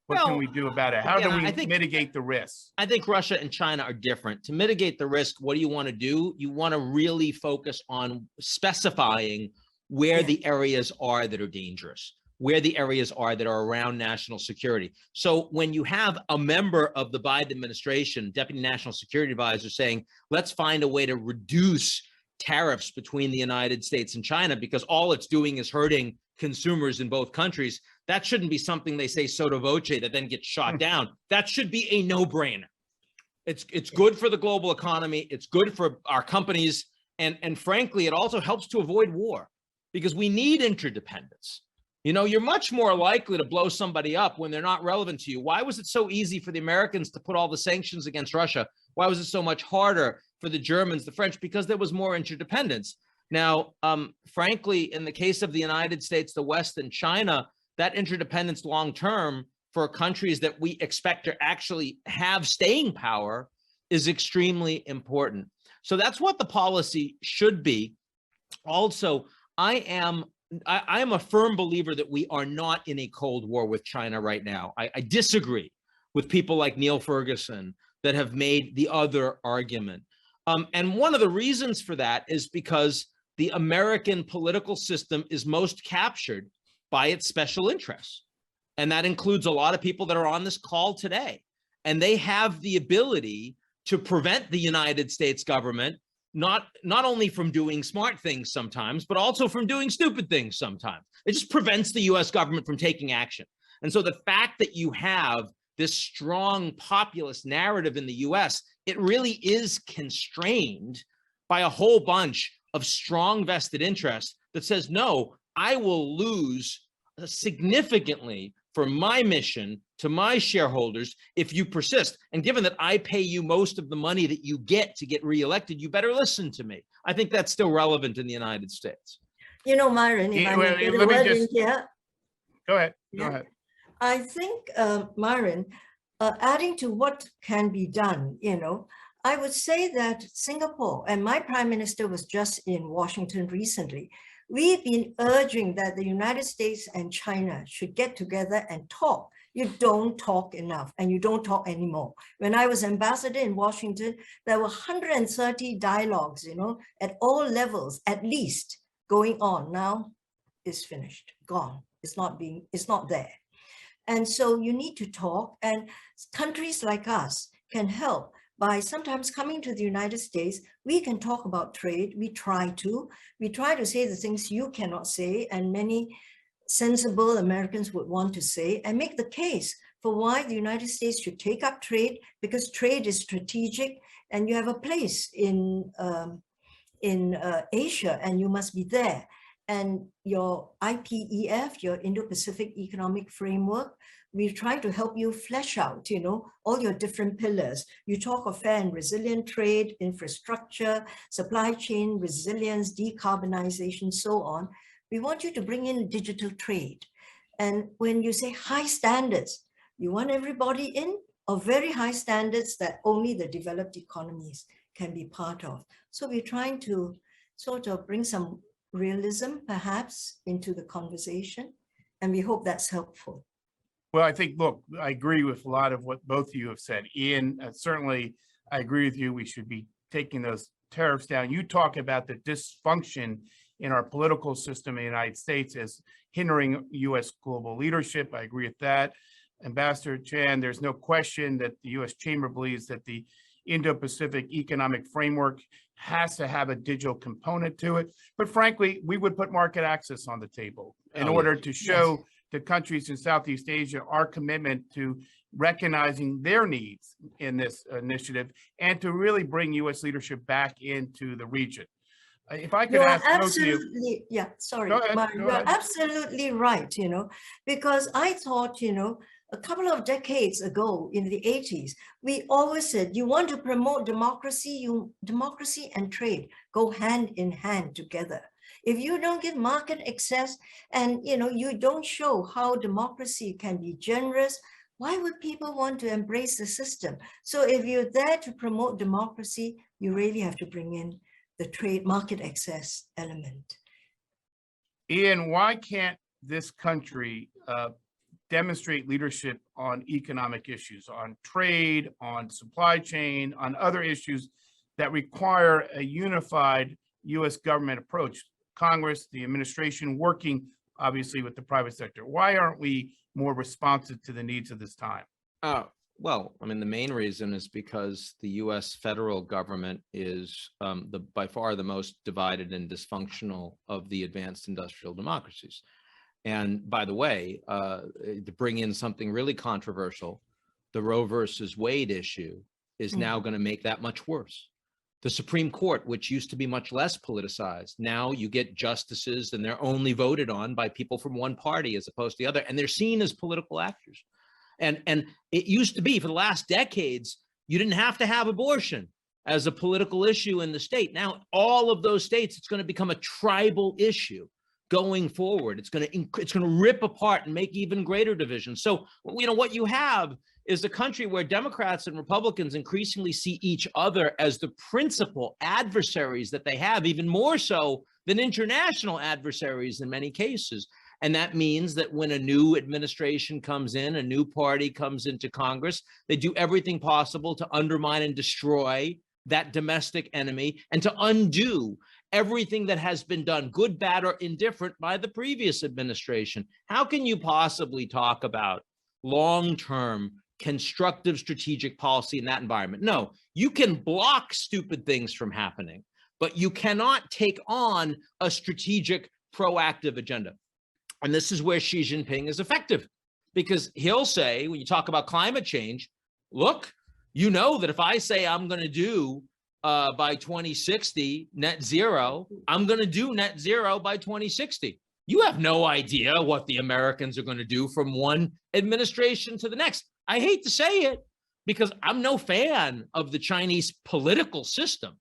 [SPEAKER 4] What can we do about it? How do we mitigate the risks?
[SPEAKER 6] I think Russia and China are different. To mitigate the risk, what do you want to do? You want to really focus on specifying where the areas are that are dangerous, where the areas are that are around national security. So when you have a member of the Biden administration, Deputy National Security Advisor, saying, let's find a way to reduce tariffs between the United States and China because all it's doing is hurting consumers in both countries, that shouldn't be something they say sotto voce that then gets shot down. That should be a no-brainer. It's good for the global economy. It's good for our companies. And frankly, it also helps to avoid war because we need interdependence. You're much more likely to blow somebody up when they're not relevant to you. Why was it so easy for the Americans to put all the sanctions against Russia? Why was it so much harder for the Germans, the French? Because there was more interdependence. Now, frankly, in the case of the United States, the West, and China, that interdependence long-term for countries that we expect to actually have staying power is extremely important. So that's what the policy should be. Also, I am a firm believer that we are not in a Cold War with China right now. I disagree with people like Neil Ferguson that have made the other argument. And one of the reasons for that is because the American political system is most captured by its special interests. And that includes a lot of people that are on this call today. And they have the ability to prevent the United States government not only from doing smart things sometimes, but also from doing stupid things sometimes. It just prevents the US government from taking action. And so the fact that you have this strong populist narrative in the US, it really is constrained by a whole bunch of strong vested interests that says, no, I will lose significantly for my mission to my shareholders if you persist. And given that I pay you most of the money that you get to get reelected, you better listen to me. I think that's still relevant in the United States.
[SPEAKER 5] You know, Myron, if I may get a word in here.
[SPEAKER 4] Go ahead. Go
[SPEAKER 5] Yeah.
[SPEAKER 4] ahead.
[SPEAKER 5] I think, Myron, adding to what can be done, you know, I would say that Singapore, and my prime minister was just in Washington recently, we've been urging that the United States and China should get together and talk. You don't talk enough, and you don't talk anymore. When I was ambassador in Washington, there were 130 dialogues, you know, at all levels, at least, going on. Now it's finished, gone. It's not there. And so you need to talk, and countries like us can help by sometimes coming to the United States. We can talk about trade. We try to say the things you cannot say, and many sensible Americans would want to say, and make the case for why the United States should take up trade, because trade is strategic, and you have a place in Asia, and you must be there. And your IPEF, your Indo-Pacific Economic Framework, we're trying to help you flesh out, you know, all your different pillars. You talk of fair and resilient trade, infrastructure, supply chain resilience, decarbonization, so on. We want you to bring in digital trade. And when you say high standards, you want everybody in, or very high standards that only the developed economies can be part of. So we're trying to sort of bring some realism, perhaps, into the conversation, and we hope that's helpful.
[SPEAKER 4] Well, I think, look, I agree with a lot of what both of you have said. Ian, certainly, I agree with you. We should be taking those tariffs down. You talk about the dysfunction in our political system in the United States as hindering U.S. global leadership. I agree with that. Ambassador Chan, there's no question that the U.S. Chamber believes that the Indo-Pacific Economic Framework has to have a digital component to it. But frankly, we would put market access on the table in order to show the countries in Southeast Asia our commitment to recognizing their needs in this initiative and to really bring U.S. leadership back into the region. If I could ask both of you.
[SPEAKER 5] Yeah, sorry,
[SPEAKER 4] Go ahead,
[SPEAKER 5] Mark,
[SPEAKER 4] go
[SPEAKER 5] you're
[SPEAKER 4] ahead.
[SPEAKER 5] absolutely right, you know, because I thought, you know, a couple of decades ago in the 80s, we always said, you want to promote democracy, democracy and trade go hand in hand together. If you don't give market access and, you know, you don't show how democracy can be generous, why would people want to embrace the system? So if you're there to promote democracy, you really have to bring in the trade market access element.
[SPEAKER 4] Ian, why can't this country demonstrate leadership on economic issues, on trade, on supply chain, on other issues that require a unified U.S. government approach? Congress, the administration, working obviously with the private sector. Why aren't we more responsive to the needs of this time?
[SPEAKER 6] Well, I mean, the main reason is because the U.S. federal government is by far the most divided and dysfunctional of the advanced industrial democracies. And by the way, to bring in something really controversial, the Roe versus Wade issue is now going to make that much worse. The Supreme Court, which used to be much less politicized, now you get justices and they're only voted on by people from one party as opposed to the other, and they're seen as political actors. And it used to be, for the last decades, you didn't have to have abortion as a political issue in the state. Now, all of those states, it's going to become a tribal issue going forward. It's going to rip apart and make even greater divisions. So, you know, what you have is a country where Democrats and Republicans increasingly see each other as the principal adversaries that they have, even more so than international adversaries in many cases. And that means that when a new administration comes in, a new party comes into Congress, they do everything possible to undermine and destroy that domestic enemy and to undo everything that has been done, good, bad, or indifferent, by the previous administration. How can you possibly talk about long-term constructive strategic policy in that environment? No, you can block stupid things from happening, but you cannot take on a strategic, proactive agenda. And this is where Xi Jinping is effective, because he'll say, when you talk about climate change, look, you know that if I say I'm going to do by 2060 net zero, I'm going to do net zero by 2060. You have no idea what the Americans are going to do from one administration to the next. I hate to say it, because I'm no fan of the Chinese political system,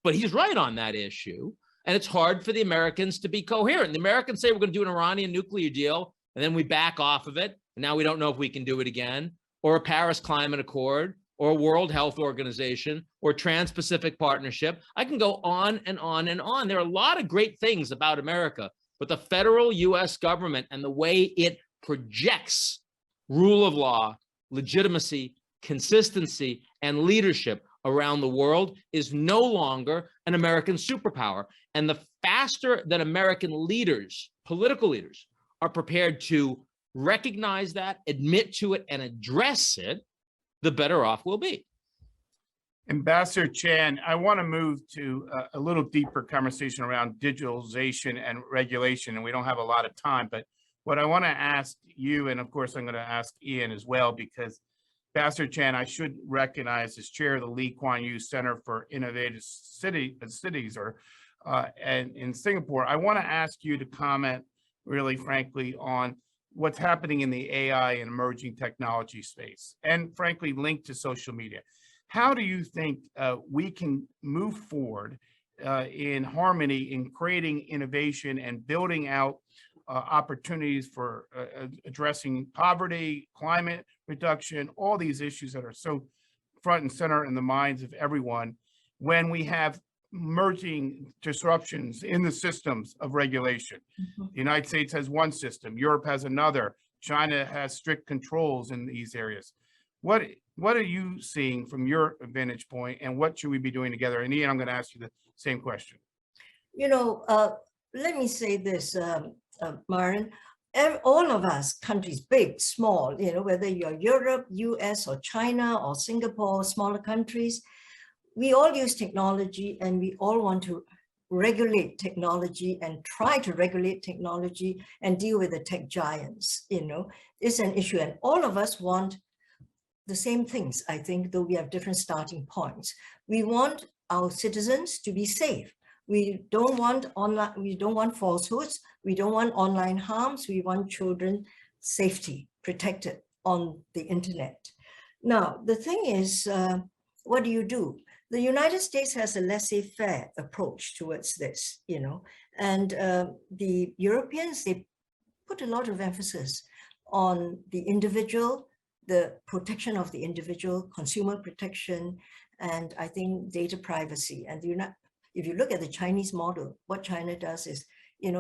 [SPEAKER 6] but he's right on that issue. And it's hard for the Americans to be coherent. The Americans say we're going to do an Iranian nuclear deal, and then we back off of it. And now we don't know if we can do it again, or a Paris Climate Accord, or a World Health Organization, or Trans-Pacific Partnership. I can go on and on and on. There are a lot of great things about America, but the federal US government and the way it projects rule of law, legitimacy, consistency, and leadership around the world is no longer an American superpower. And the faster that American leaders, political leaders, are prepared to recognize that, admit to it, and address it, the better off we'll be.
[SPEAKER 4] Ambassador Chan, I want to move to a little deeper conversation around digitalization and regulation, and we don't have a lot of time, but what I want to ask you, and of course I'm going to ask Ian as well, because Ambassador Chan, I should recognize as chair of the Lee Kuan Yew Center for Innovative Cities, and in Singapore. I want to ask you to comment really frankly on what's happening in the AI and emerging technology space, and frankly linked to social media. How do you think we can move forward in harmony in creating innovation and building out opportunities for addressing poverty, climate reduction, all these issues that are so front and center in the minds of everyone, when we have merging disruptions in the systems of regulation? The United States has one system, Europe has another, China has strict controls in these areas. What are you seeing from your vantage point, and what should we be doing together? And Ian, I'm going to ask you the same question.
[SPEAKER 5] Let me say this, Myron. All of us, countries, big, small, whether you're Europe, US, or China, or Singapore, smaller countries, we all use technology, and we all want to regulate technology and try to regulate technology and deal with the tech giants. It's an issue, and all of us want the same things, I think, though we have different starting points. We want our citizens to be safe. We don't want falsehoods. We don't want online harms. We want children safety protected on the internet. Now, the thing is, what do? The United States has a laissez-faire approach towards this, and the Europeans, they put a lot of emphasis on the individual, the protection of the individual, consumer protection, and I think data privacy. And if you look at the Chinese model, what China does is,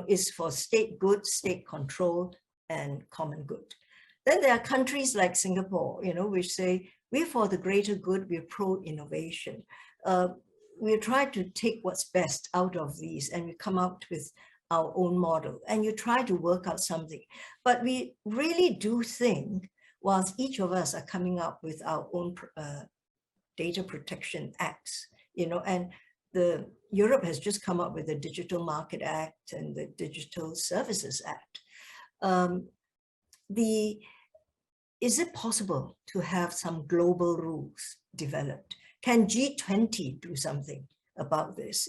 [SPEAKER 5] is for state good, state control, and common good. Then there are countries like Singapore, which say, we're for the greater good, we're pro-innovation. We try to take what's best out of these, and we come out with our own model, and you try to work out something. But we really do think, whilst each of us are coming up with our own data protection acts, and Europe has just come up with the Digital Market Act and the Digital Services Act. Is it possible to have some global rules developed? Can G20 do something about this?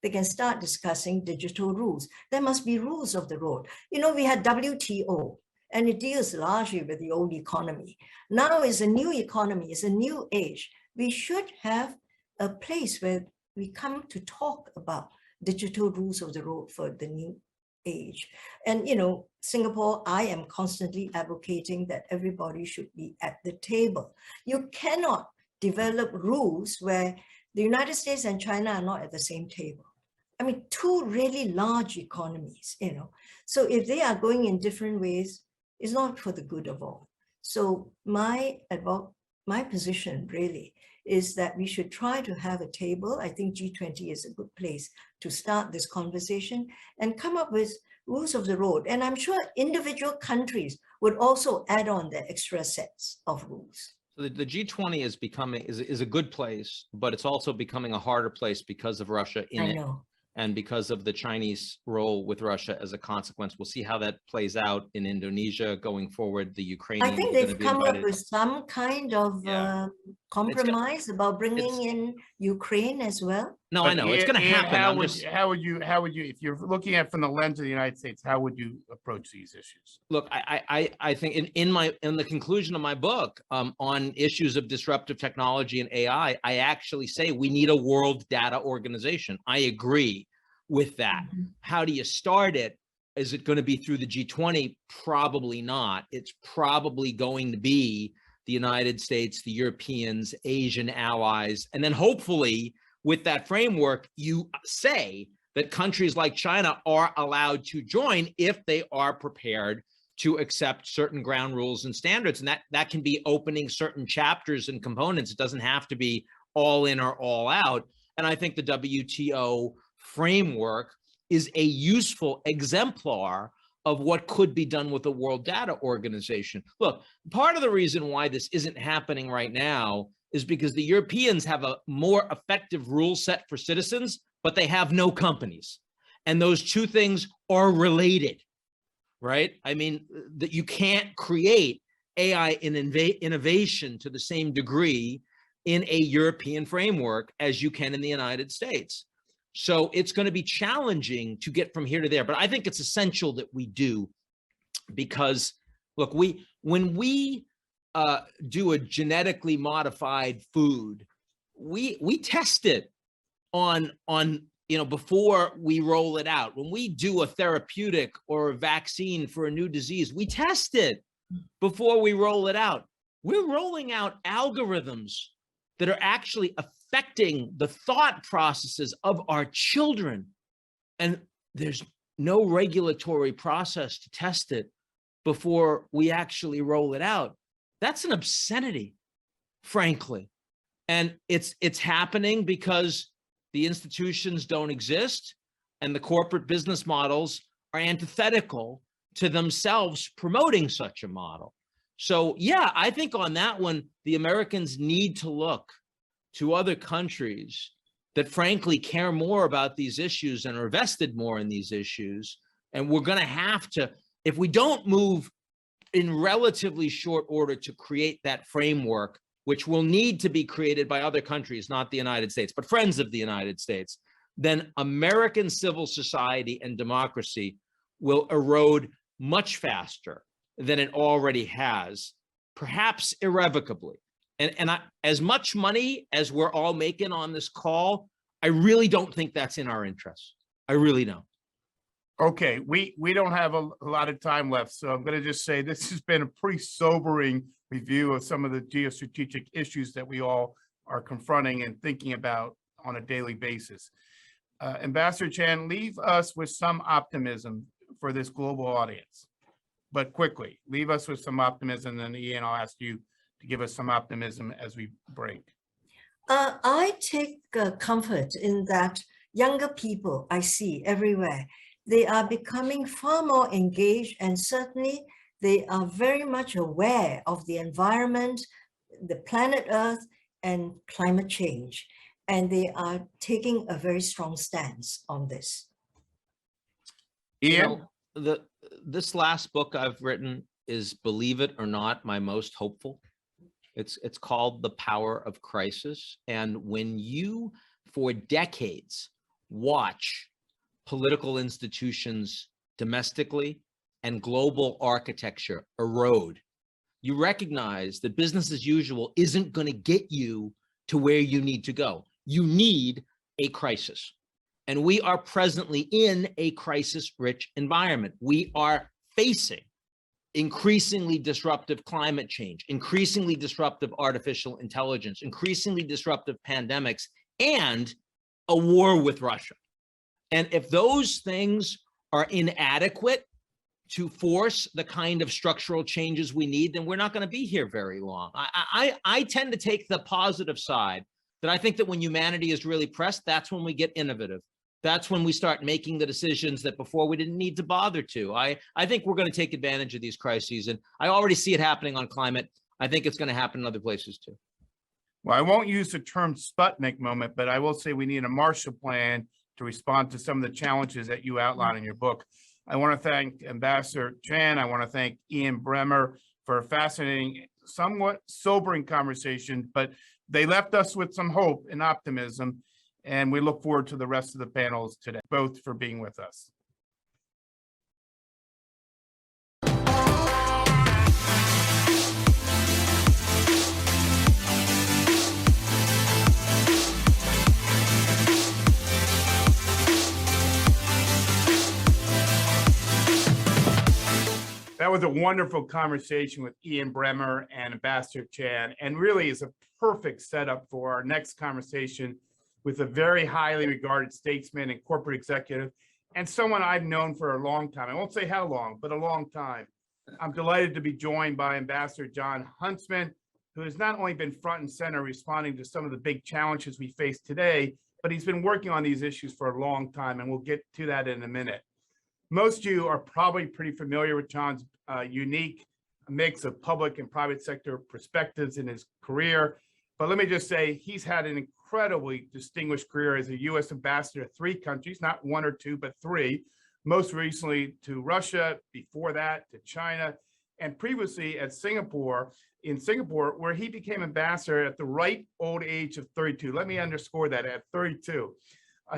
[SPEAKER 5] They can start discussing digital rules. There must be rules of the road. We had WTO, and it deals largely with the old economy. Now is a new economy, it's a new age. We should have a place where we come to talk about digital rules of the road for the new age. And, Singapore, I am constantly advocating that everybody should be at the table. You cannot develop rules where the United States and China are not at the same table. I mean, two really large economies, So if they are going in different ways, it's not for the good of all. So my position really is that we should try to have a table. I think G20 is a good place to start this conversation and come up with rules of the road. And I'm sure individual countries would also add on their extra sets of rules.
[SPEAKER 6] The G20 is becoming is a good place, but it's also becoming a harder place because of Russia in
[SPEAKER 5] I
[SPEAKER 6] it.
[SPEAKER 5] know.
[SPEAKER 6] And because of the Chinese role with Russia as a consequence. We'll see how that plays out in Indonesia going forward. The
[SPEAKER 5] I
[SPEAKER 6] Ukrainians
[SPEAKER 5] think
[SPEAKER 6] are going to
[SPEAKER 5] they've
[SPEAKER 6] be
[SPEAKER 5] come up
[SPEAKER 6] invited.
[SPEAKER 5] with some kind of
[SPEAKER 6] Yeah.
[SPEAKER 5] compromise about bringing
[SPEAKER 6] it's-
[SPEAKER 5] in Ukraine as well.
[SPEAKER 6] No, I
[SPEAKER 4] But
[SPEAKER 6] know it's going to
[SPEAKER 4] Ian,
[SPEAKER 6] happen.
[SPEAKER 4] How
[SPEAKER 6] I'm
[SPEAKER 4] would,
[SPEAKER 6] just
[SPEAKER 4] how would you, if you're looking at it from the lens of the United States, how would you approach these issues?
[SPEAKER 6] look. I think in the conclusion of my book on issues of disruptive technology and AI, I actually say we need a world data organization. I agree with that.
[SPEAKER 5] Mhm.
[SPEAKER 6] How do you start it? Is it going to be through the G20? Probably not. It's probably going to be the United States, the Europeans, Asian allies, and then hopefully with that framework, you say that countries like China are allowed to join if they are prepared to accept certain ground rules and standards. And that can be opening certain chapters and components. It doesn't have to be all in or all out. And I think the WTO framework is a useful exemplar of what could be done with the World Data Organization. Look, part of the reason why this isn't happening right now is because the Europeans have a more effective rule set for citizens, but they have no companies. And those two things are related, right? I mean, that you can't create AI innovation to the same degree in a European framework as you can in the United States. So it's going to be challenging to get from here to there, but I think it's essential that we do, because look, when we do a genetically modified food, we test it on before we roll it out. When we do a therapeutic or a vaccine for a new disease, we test it before we roll it out. We're rolling out algorithms that are actually affecting the thought processes of our children. And there's no regulatory process to test it before we actually roll it out. That's an obscenity, frankly. And it's happening because the institutions don't exist and the corporate business models are antithetical to themselves promoting such a model. So yeah, I think on that one, the Americans need to look to other countries that frankly care more about these issues and are vested more in these issues. And we're going to have to, if we don't move in relatively short order to create that framework, which will need to be created by other countries, not the United States, but friends of the United States, then American civil society and democracy will erode much faster than it already has, perhaps irrevocably. And as much money as we're all making on this call, I really don't think that's in our interests. I really don't.
[SPEAKER 4] Okay, we don't have a lot of time left, so I'm going to just say this has been a pretty sobering review of some of the geostrategic issues that we all are confronting and thinking about on a daily basis. Ambassador Chan, leave us with some optimism for this global audience, but quickly, leave us with some optimism, and then Ian, I'll ask you to give us some optimism as we break.
[SPEAKER 5] I take comfort in that younger people I see everywhere, they are becoming far more engaged, and certainly they are very much aware of the environment, the planet Earth, and climate change. And they are taking a very strong stance on this.
[SPEAKER 4] Ian?
[SPEAKER 6] This last book I've written is, believe it or not, my most hopeful. It's called The Power of Crisis. And when you, for decades, watch political institutions domestically and global architecture erode, you recognize that business as usual isn't going to get you to where you need to go. You need a crisis. And we are presently in a crisis-rich environment. We are facing increasingly disruptive climate change, increasingly disruptive artificial intelligence, increasingly disruptive pandemics, and a war with Russia. And if those things are inadequate to force the kind of structural changes we need, then we're not going to be here very long. I tend to take the positive side, that I think that when humanity is really pressed, that's when we get innovative. That's when we start making the decisions that before we didn't need to bother to. I think we're going to take advantage of these crises, and I already see it happening on climate. I think it's going to happen in other places too.
[SPEAKER 4] Well, I won't use the term Sputnik moment, but I will say we need a Marshall Plan to respond to some of the challenges that you outline in your book. I want to thank Ambassador Chan. I want to thank Ian Bremmer for a fascinating, somewhat sobering conversation, but they left us with some hope and optimism, and we look forward to the rest of the panels today, both for being with us. That was a wonderful conversation with Ian Bremmer and Ambassador Chan, and really is a perfect setup for our next conversation with a very highly regarded statesman and corporate executive, and someone I've known for a long time. I won't say how long, but a long time. I'm delighted to be joined by Ambassador John Huntsman, who has not only been front and center responding to some of the big challenges we face today, but he's been working on these issues for a long time, and we'll get to that in a minute. Most of you are probably pretty familiar with John's unique mix of public and private sector perspectives in his career. But let me just say, he's had an incredibly distinguished career as a U.S. ambassador to 3 countries, not 1 or 2, but 3, most recently to Russia, before that to China, and previously at Singapore, where he became ambassador at the ripe old age of 32. Let me underscore that, at 32.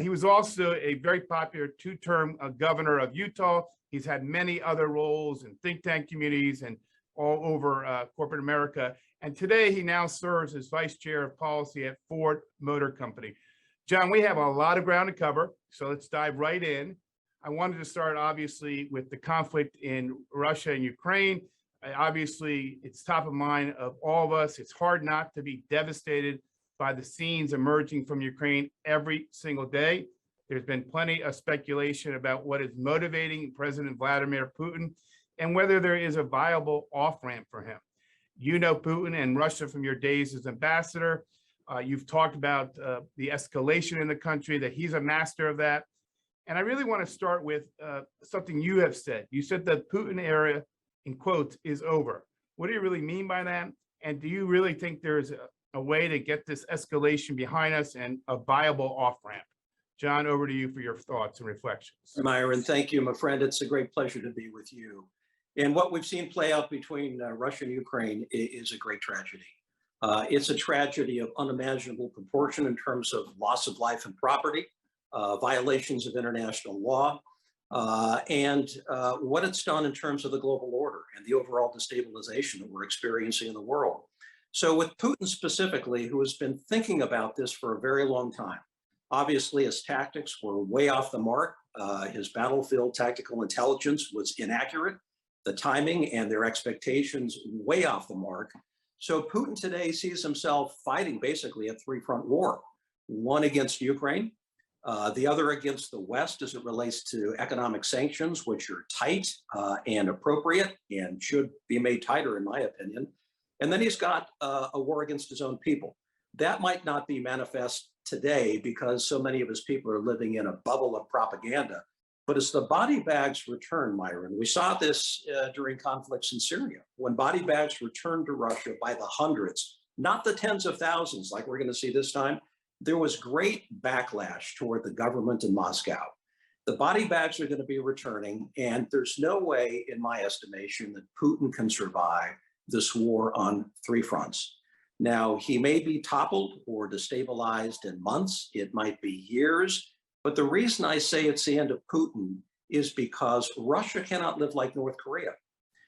[SPEAKER 4] He was also a very popular 2-term governor of Utah. He's had many other roles in think tank communities and all over corporate America. And today he now serves as vice chair of policy at Ford Motor Company. John, we have a lot of ground to cover, so let's dive right in. I wanted to start obviously with the conflict in Russia and Ukraine. Obviously, it's top of mind of all of us. It's hard not to be devastated by the scenes emerging from Ukraine every single day. There's been plenty of speculation about what is motivating President Vladimir Putin and whether there is a viable off-ramp for him. You know Putin and Russia from your days as ambassador. You've talked about the escalation in the country, that he's a master of that. And I really want to start with something you have said. You said that Putin era, in quotes, is over. What do you really mean by that? And do you really think there's a way to get this escalation behind us and a viable off-ramp? John, over to you for your thoughts and reflections.
[SPEAKER 7] Myron, thank you, my friend. It's a great pleasure to be with you. And what we've seen play out between Russia and Ukraine is a great tragedy. It's a tragedy of unimaginable proportion in terms of loss of life and property, violations of international law, and what it's done in terms of the global order and the overall destabilization that we're experiencing in the world. So with Putin specifically, who has been thinking about this for a very long time, obviously his tactics were way off the mark. His battlefield tactical intelligence was inaccurate. The timing and their expectations way off the mark. So Putin today sees himself fighting basically a 3-front war, one against Ukraine, the other against the West as it relates to economic sanctions, which are tight and appropriate and should be made tighter, in my opinion. And then he's got a war against his own people. That might not be manifest today because so many of his people are living in a bubble of propaganda. But as the body bags return, Myron, we saw this during conflicts in Syria, when body bags returned to Russia by the hundreds, not the tens of thousands like we're going to see this time, there was great backlash toward the government in Moscow. The body bags are going to be returning, and there's no way, in my estimation, that Putin can survive this war on 3 fronts. Now, he may be toppled or destabilized in months, it might be years, but the reason I say it's the end of Putin is because Russia cannot live like North Korea.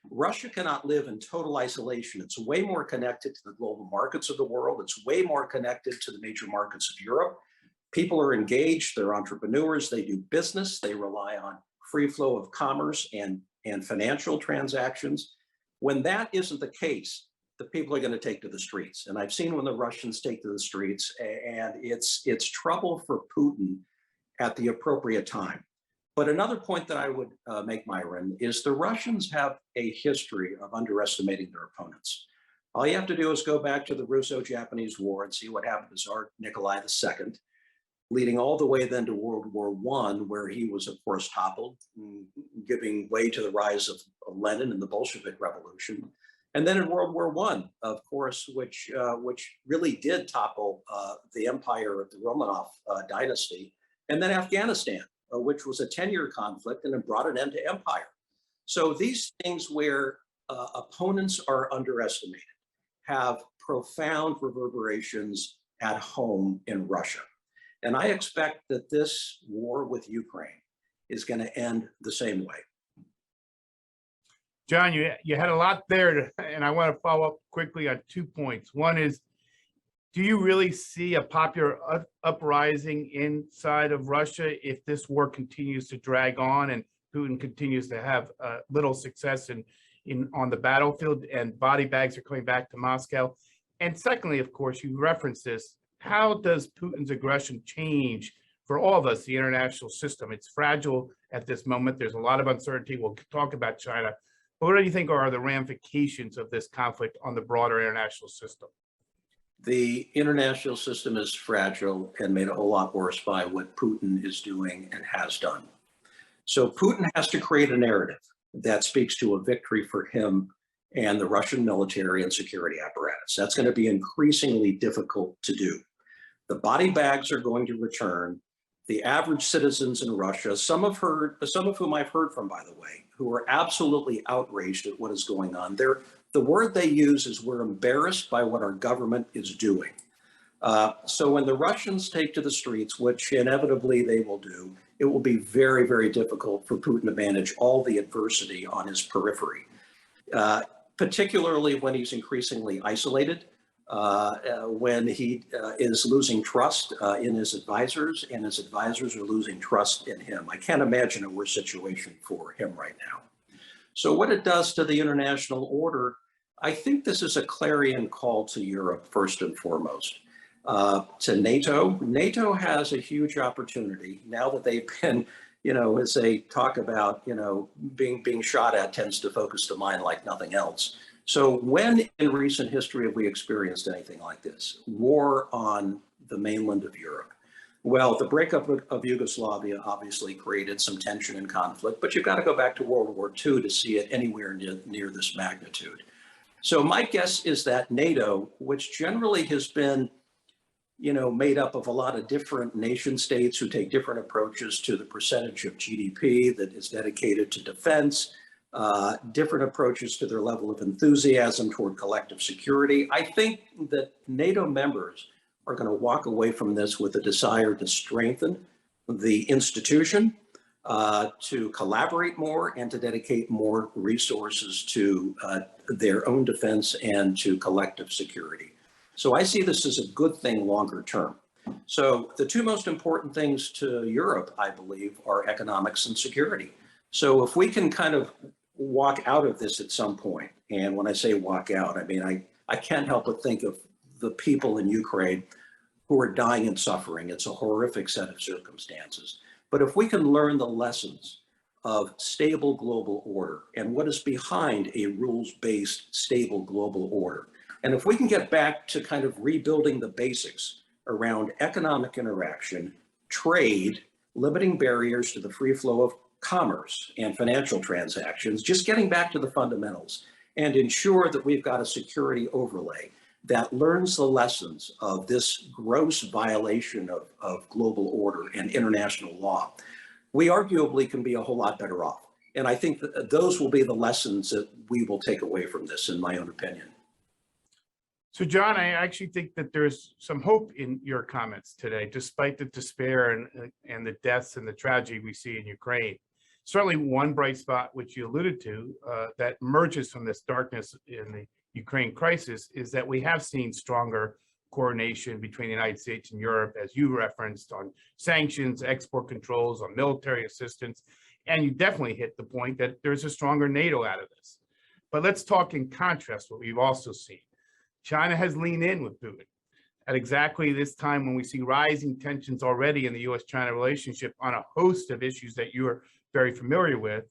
[SPEAKER 7] Russia cannot live in total isolation. It's way more connected to the global markets of the world. It's way more connected to the major markets of Europe. People are engaged, they're entrepreneurs, they do business, they rely on free flow of commerce and financial transactions. When that isn't the case, the people are going to take to the streets. And I've seen when the Russians take to the streets, and it's trouble for Putin at the appropriate time. But another point that I would make, Myron, is the Russians have a history of underestimating their opponents. All you have to do is go back to the Russo-Japanese War and see what happened to Tsar Nikolai II, leading all the way then to World War I, where he was, of course, toppled, giving way to the rise of Lenin and the Bolshevik Revolution. And then in World War I, of course, which really did topple the empire of the Romanov dynasty, and then Afghanistan, which was a 10-year conflict and it brought an end to empire. So these things where opponents are underestimated have profound reverberations at home in Russia. And I expect that this war with Ukraine is going to end the same way.
[SPEAKER 4] John, you had a lot there, and I want to follow up quickly on 2 points. One is, do you really see a popular uprising inside of Russia if this war continues to drag on and Putin continues to have little success on the battlefield and body bags are coming back to Moscow? And secondly, of course, you referenced this, how does Putin's aggression change for all of us, the international system? It's fragile at this moment. There's a lot of uncertainty. We'll talk about China. But what do you think are the ramifications of this conflict on the broader international system?
[SPEAKER 7] The international system is fragile and made a whole lot worse by what Putin is doing and has done. So Putin has to create a narrative that speaks to a victory for him and the Russian military and security apparatus. That's going to be increasingly difficult to do. The body bags are going to return. The average citizens in Russia, some of whom I've heard from, by the way, who are absolutely outraged at what is going on. The word they use is, we're embarrassed by what our government is doing. So when the Russians take to the streets, which inevitably they will do, it will be very, very difficult for Putin to manage all the adversity on his periphery, particularly when he's increasingly isolated, when he is losing trust in his advisors, and his advisors are losing trust in him. I can't imagine a worse situation for him right now. So what it does to the international order, I think this is a clarion call to Europe, first and foremost. To NATO. NATO has a huge opportunity now that they've been, as they talk about, being shot at tends to focus the mind like nothing else. So when in recent history have we experienced anything like this? War on the mainland of Europe. Well, the breakup of Yugoslavia obviously created some tension and conflict, but you've got to go back to World War II to see it anywhere near this magnitude. So my guess is that NATO, which generally has been, made up of a lot of different nation states who take different approaches to the percentage of GDP that is dedicated to defense, different approaches to their level of enthusiasm toward collective security. I think that NATO members are going to walk away from this with a desire to strengthen the institution, to collaborate more, and to dedicate more resources to their own defense and to collective security. So I see this as a good thing longer term. So the two most important things to Europe, I believe, are economics and security. So if we can kind of walk out of this at some point, and when I say walk out, I mean, I can't help but think of the people in Ukraine who are dying and suffering. It's a horrific set of circumstances. But if we can learn the lessons of stable global order and what is behind a rules-based stable global order, and if we can get back to kind of rebuilding the basics around economic interaction, trade, limiting barriers to the free flow of commerce and financial transactions, just getting back to the fundamentals, and ensure that we've got a security overlay that learns the lessons of this gross violation of global order and international law, we arguably can be a whole lot better off. And I think that those will be the lessons that we will take away from this, in my own opinion.
[SPEAKER 4] So, John, I actually think that there's some hope in your comments today, despite the despair and the deaths and the tragedy we see in Ukraine. Certainly one bright spot, which you alluded to, that emerges from this darkness in the Ukraine crisis, is that we have seen stronger coordination between the United States and Europe, as you referenced, on sanctions, export controls, on military assistance. And you definitely hit the point that there's a stronger NATO out of this. But let's talk in contrast what we've also seen. China has leaned in with Putin at exactly this time when we see rising tensions already in the U.S.-China relationship on a host of issues that you are very familiar with.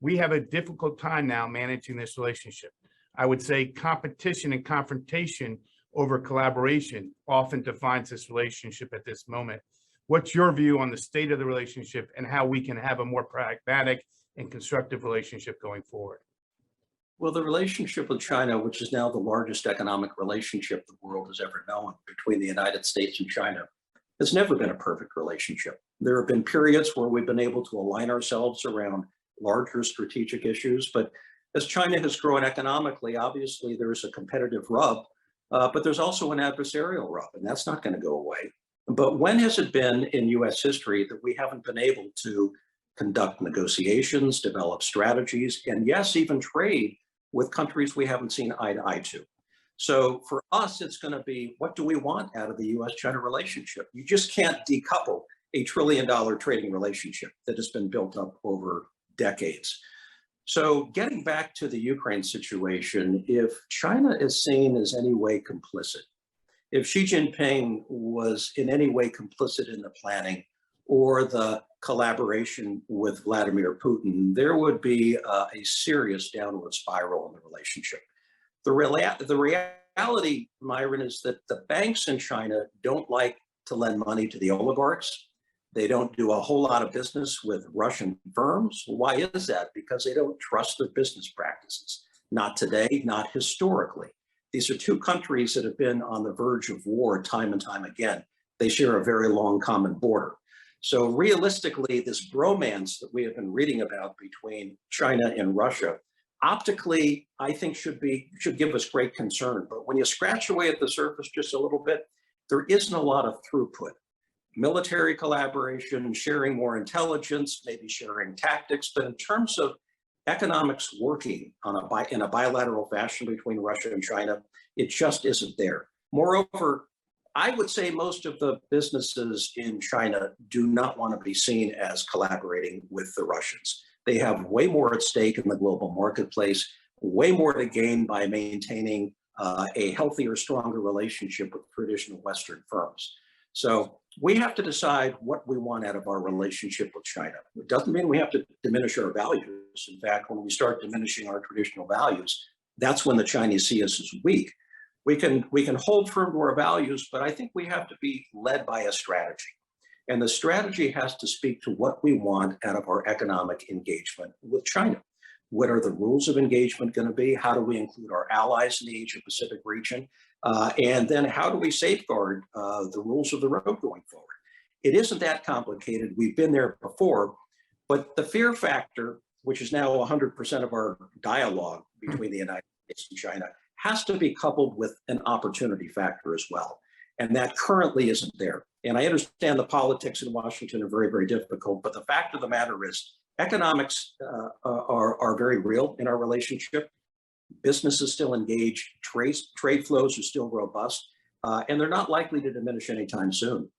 [SPEAKER 4] We have a difficult time now managing this relationship. I would say competition and confrontation over collaboration often defines this relationship at this moment. What's your view on the state of the relationship and how we can have a more pragmatic and constructive relationship going forward?
[SPEAKER 7] Well, the relationship with China, which is now the largest economic relationship the world has ever known between the United States and China, has never been a perfect relationship. There have been periods where we've been able to align ourselves around larger strategic issues, but as China has grown economically, obviously there's a competitive rub, but there's also an adversarial rub, and that's not going to go away. But when has it been in US history that we haven't been able to conduct negotiations, develop strategies, and yes, even trade with countries we haven't seen eye to eye to? So for us, it's going to be, what do we want out of the US-China relationship? You just can't decouple a $1 trillion trading relationship that has been built up over decades. So getting back to the Ukraine situation, if China is seen as any way complicit, if Xi Jinping was in any way complicit in the planning or the collaboration with Vladimir Putin, there would be a serious downward spiral in the relationship. The reality, Myron, is that the banks in China don't like to lend money to the oligarchs. They don't do a whole lot of business with Russian firms. Why is that? Because they don't trust their business practices. Not today, not historically. These are two countries that have been on the verge of war time and time again. They share a very long common border. So realistically, this bromance that we have been reading about between China and Russia, optically, I think should give us great concern. But when you scratch away at the surface just a little bit, there isn't a lot of throughput. Military collaboration, sharing more intelligence, maybe sharing tactics, but in terms of economics working in a bilateral fashion between Russia and China, it just isn't there. Moreover, I would say most of the businesses in China do not want to be seen as collaborating with the Russians. They have way more at stake in the global marketplace, way more to gain by maintaining a healthier, stronger relationship with traditional Western firms. So we have to decide what we want out of our relationship with China. It doesn't mean we have to diminish our values. In fact, when we start diminishing our traditional values, that's when the Chinese see us as weak. We can hold firm to our values, but I think we have to be led by a strategy. And the strategy has to speak to what we want out of our economic engagement with China. What are the rules of engagement going to be? How do we include our allies in the Asia-Pacific region? And then how do we safeguard the rules of the road going forward? It isn't that complicated. We've been there before, but the fear factor, which is now 100% of our dialogue between the United States and China, has to be coupled with an opportunity factor as well. And that currently isn't there. And I understand the politics in Washington are very, very difficult, but the fact of the matter is economics are very real in our relationship. Businesses still engage, trade flows are still robust, and they're not likely to diminish anytime soon.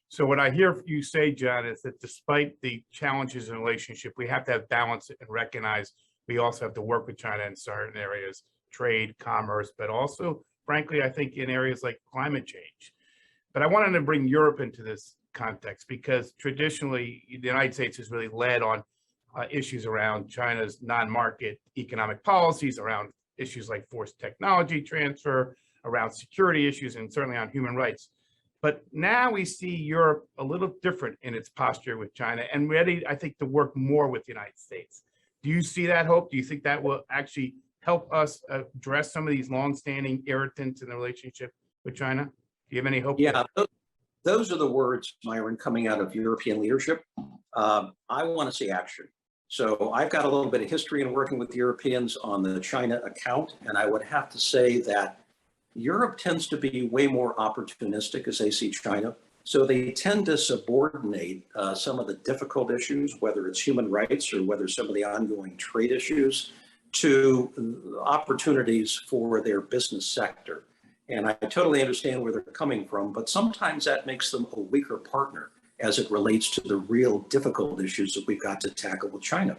[SPEAKER 4] So what I hear you say, John, is that despite the challenges in the relationship, we have to have balance and recognize we also have to work with China in certain areas, trade, commerce, but also, frankly, I think in areas like climate change. But I wanted to bring Europe into this context because traditionally the United States has really led on issues around China's non-market economic policies, around issues like forced technology transfer, around security issues, and certainly on human rights. But now we see Europe a little different in its posture with China and ready, I think, to work more with the United States. Do you see that hope? Do you think that will actually help us address some of these longstanding irritants in the relationship with China? Do you have any hope?
[SPEAKER 7] Yeah, those are the words, Myron, coming out of European leadership. I want to see action. So I've got a little bit of history in working with Europeans on the China account, and I would have to say that Europe tends to be way more opportunistic as they see China. So they tend to subordinate some of the difficult issues, whether it's human rights or whether some of the ongoing trade issues, to opportunities for their business sector. And I totally understand where they're coming from, but sometimes that makes them a weaker partner as it relates to the real difficult issues that we've got to tackle with China.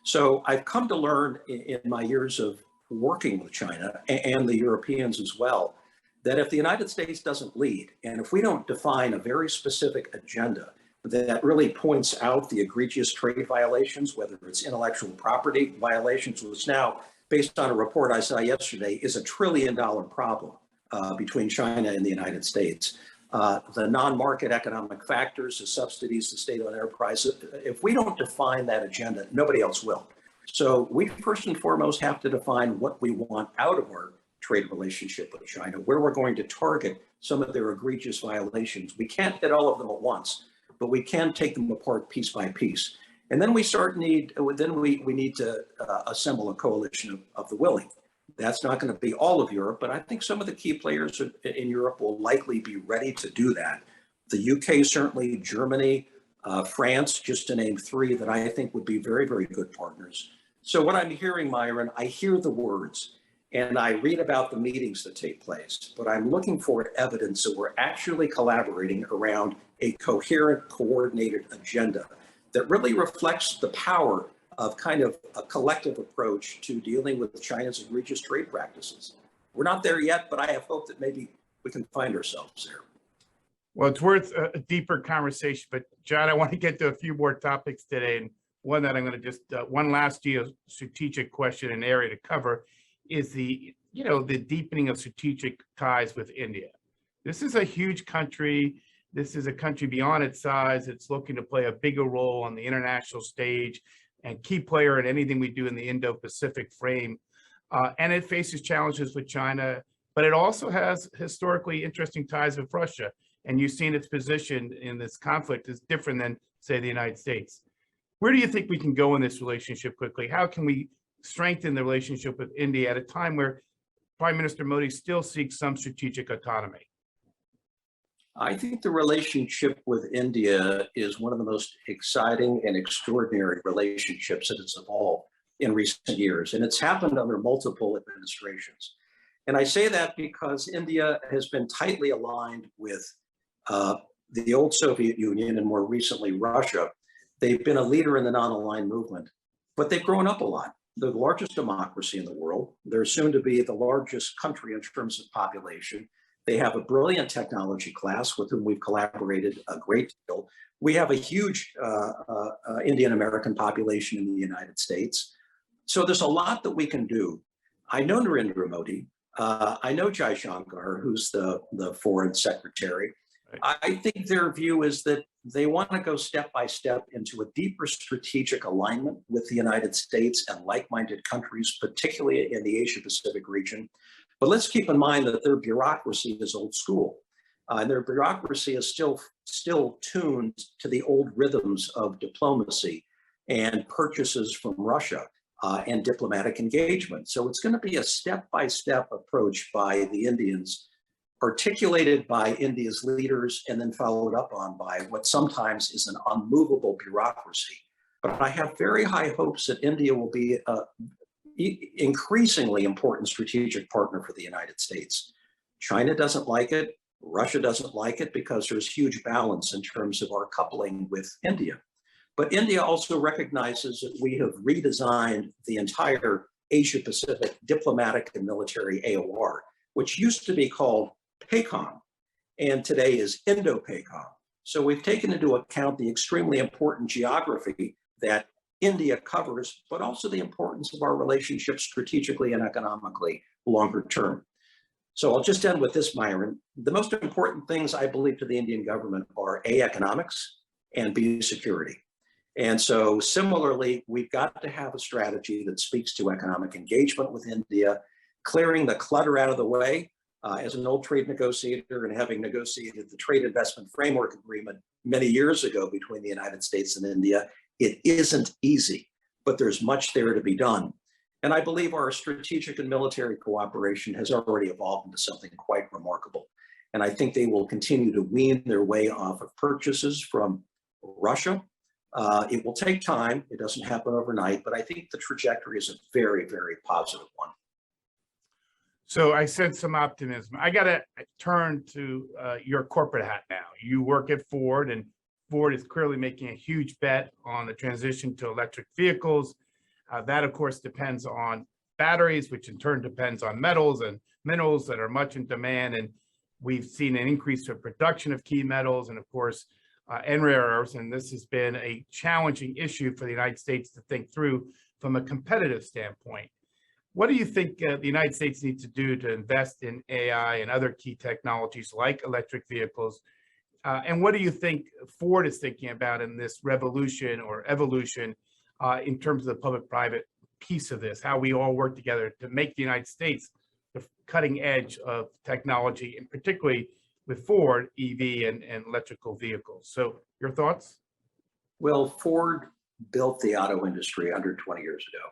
[SPEAKER 7] So I've come to learn in my years of working with China and the Europeans as well, that if the United States doesn't lead, and if we don't define a very specific agenda that really points out the egregious trade violations, whether it's intellectual property violations, which now, based on a report I saw yesterday, is $1 trillion problem between China and the United States. The non-market economic factors, the subsidies, the state-owned enterprise, if we don't define that agenda, nobody else will. So we first and foremost have to define what we want out of our trade relationship with China, where we're going to target some of their egregious violations. We can't hit all of them at once, but we can take them apart piece by piece. And then we need to assemble a coalition of the willing. That's not going to be all of Europe, but I think some of the key players in Europe will likely be ready to do that. The UK, certainly, Germany, France, just to name three that I think would be very, very good partners. So what I'm hearing, Myron, I hear the words and I read about the meetings that take place, but I'm looking for evidence that we're actually collaborating around a coherent, coordinated agenda that really reflects the power of kind of a collective approach to dealing with China's egregious trade practices. We're not there yet, but I have hope that maybe we can find ourselves there.
[SPEAKER 4] Well, it's worth a deeper conversation, but John, I want to get to a few more topics today. And one that I'm going to just, one last geostrategic question and area to cover is the deepening of strategic ties with India. This is a huge country. This is a country beyond its size. It's looking to play a bigger role on the international stage and key player in anything we do in the Indo-Pacific frame. And it faces challenges with China, but it also has historically interesting ties with Russia. And you've seen its position in this conflict is different than, say, the United States. Where do you think we can go in this relationship quickly? How can we strengthen the relationship with India at a time where Prime Minister Modi still seeks some strategic autonomy?
[SPEAKER 7] I think the relationship with India is one of the most exciting and extraordinary relationships that has evolved in recent years, and it's happened under multiple administrations. And I say that because India has been tightly aligned with the old Soviet Union and more recently Russia. They've been a leader in the non-aligned movement, but they've grown up a lot. They're the largest democracy in the world. They're soon to be the largest country in terms of population. They have a brilliant technology class with whom we've collaborated a great deal. We have a huge Indian American population in the United States. So there's a lot that we can do. I know Narendra Modi. I know Jai Shankar, who's the foreign secretary. Right. I think their view is that they want to go step by step into a deeper strategic alignment with the United States and like-minded countries, particularly in the Asia-Pacific region. But let's keep in mind that their bureaucracy is old school. And their bureaucracy is still tuned to the old rhythms of diplomacy and purchases from Russia and diplomatic engagement. So it's going to be a step-by-step approach by the Indians, articulated by India's leaders and then followed up on by what sometimes is an unmovable bureaucracy. But I have very high hopes that India will be an increasingly important strategic partner for the United States. China doesn't like it. Russia doesn't like it because there's huge balance in terms of our coupling with India. But India also recognizes that we have redesigned the entire Asia-Pacific diplomatic and military AOR, which used to be called PACOM, and today is Indo-PACOM. So we've taken into account the extremely important geography that India covers, but also the importance of our relationship strategically and economically longer term. So I'll just end with this, Myron. The most important things I believe to the Indian government are A, economics, and B, security. And so similarly, we've got to have a strategy that speaks to economic engagement with India, clearing the clutter out of the way. As an old trade negotiator and having negotiated the Trade Investment Framework Agreement many years ago between the United States and India, it isn't easy, but there's much there to be done. And I believe our strategic and military cooperation has already evolved into something quite remarkable. And I think they will continue to wean their way off of purchases from Russia. It will take time. It doesn't happen overnight, but I think the trajectory is a very, very positive one.
[SPEAKER 4] So I sense some optimism. I got to turn to your corporate hat now. You work at Ford, and Ford is clearly making a huge bet on the transition to electric vehicles. That, of course, depends on batteries, which in turn depends on metals and minerals that are much in demand. And we've seen an increase in production of key metals and, of course, and rare earths. And this has been a challenging issue for the United States to think through from a competitive standpoint. What do you think the United States needs to do to invest in AI and other key technologies like electric vehicles? And what do you think Ford is thinking about in this revolution or evolution in terms of the public-private piece of this, how we all work together to make the United States the cutting edge of technology, and particularly with Ford EV and electrical vehicles. So your thoughts?
[SPEAKER 7] Well, Ford built the auto industry under 20 years ago.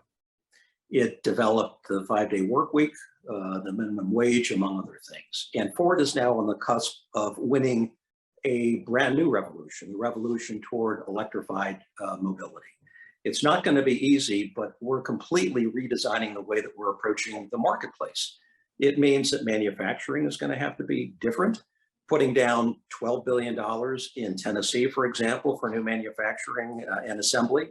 [SPEAKER 7] It developed the 5-day work week, the minimum wage, among other things. And Ford is now on the cusp of winning a brand new revolution, the revolution toward electrified mobility. It's not going to be easy, but we're completely redesigning the way that we're approaching the marketplace. It means that manufacturing is going to have to be different, putting down $12 billion in Tennessee, for example, for new manufacturing and assembly,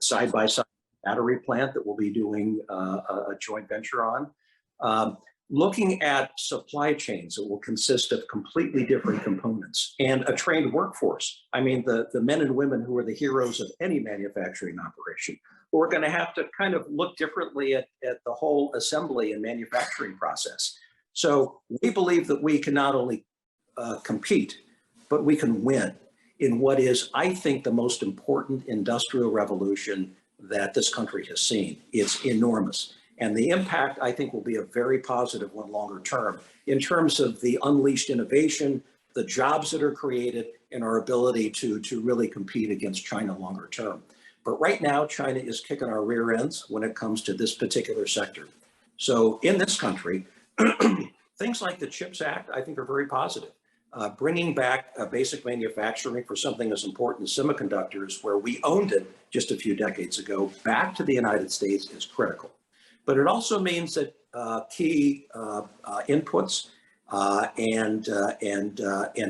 [SPEAKER 7] side by side battery plant that we'll be doing a joint venture on. Looking at supply chains that will consist of completely different components and a trained workforce. I mean, the men and women who are the heroes of any manufacturing operation, who are going to have to kind of look differently at the whole assembly and manufacturing process. So we believe that we can not only compete, but we can win in what is, I think, the most important industrial revolution that this country has seen. It's enormous. And the impact, I think, will be a very positive one longer term in terms of the unleashed innovation, the jobs that are created, and our ability to really compete against China longer term. But right now, China is kicking our rear ends when it comes to this particular sector. So in this country, things like the CHIPS Act, I think, are very positive. Bringing back basic manufacturing for something as important as semiconductors, where we owned it just a few decades ago, back to the United States is critical. But it also means that key inputs and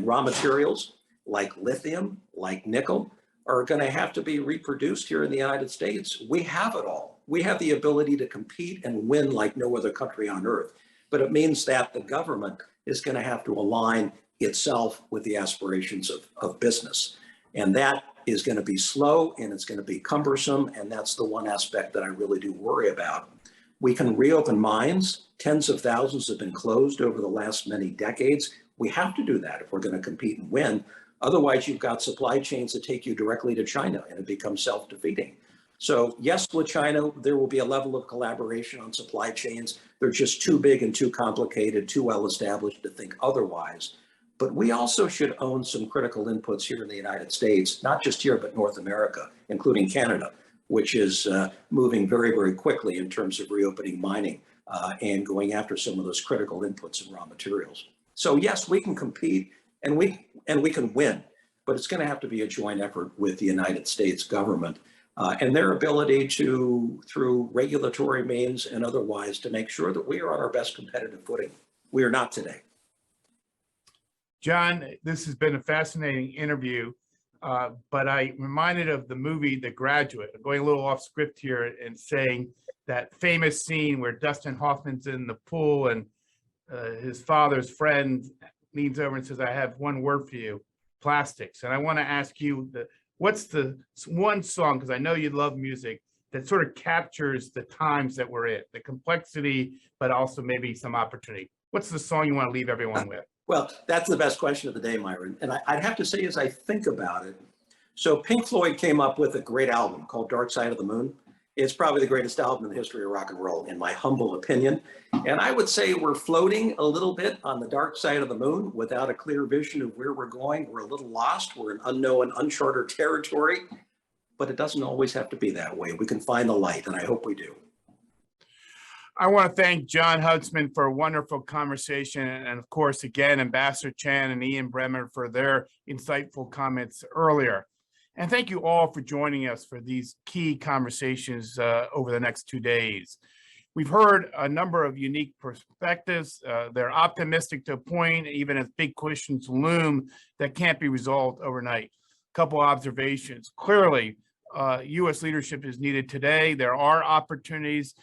[SPEAKER 7] raw materials like lithium, like nickel, are going to have to be reproduced here in the United States. We have it all. We have the ability to compete and win like no other country on earth. But it means that the government is going to have to align itself with the aspirations of business. And that is going to be slow and it's going to be cumbersome. And that's the one aspect that I really do worry about. We can reopen mines. Tens of thousands have been closed over the last many decades. We have to do that if we're going to compete and win. Otherwise, you've got supply chains that take you directly to China and it becomes self-defeating. So yes, with China, there will be a level of collaboration on supply chains. They're just too big and too complicated, too well established to think otherwise. But we also should own some critical inputs here in the United States, not just here, but North America, including Canada, which is moving very, very quickly in terms of reopening mining and going after some of those critical inputs and raw materials. So yes, we can compete and we can win, but it's going to have to be a joint effort with the United States government and their ability to, through regulatory means and otherwise, to make sure that we are on our best competitive footing. We are not today.
[SPEAKER 4] John, this has been a fascinating interview, but I reminded of the movie The Graduate. I'm going a little off script here and saying that famous scene where Dustin Hoffman's in the pool and his father's friend leans over and says, "I have one word for you, plastics." And I want to ask you, what's the one song, because I know you love music, that sort of captures the times that we're in, the complexity, but also maybe some opportunity? What's the song you want to leave everyone with?
[SPEAKER 7] Well, that's the best question of the day, Myron. And I'd have to say, as I think about it, so Pink Floyd came up with a great album called Dark Side of the Moon. It's probably the greatest album in the history of rock and roll, in my humble opinion. And I would say we're floating a little bit on the dark side of the moon without a clear vision of where we're going. We're a little lost. We're in unknown, uncharted territory. But it doesn't always have to be that way. We can find the light, and I hope we do.
[SPEAKER 4] I want to thank John Huntsman for a wonderful conversation. And of course, again, Ambassador Chan and Ian Bremmer for their insightful comments earlier. And thank you all for joining us for these key conversations over the next 2 days. We've heard a number of unique perspectives. They're optimistic to a point, even as big questions loom that can't be resolved overnight. A couple observations. Clearly, U.S. leadership is needed today. There are opportunities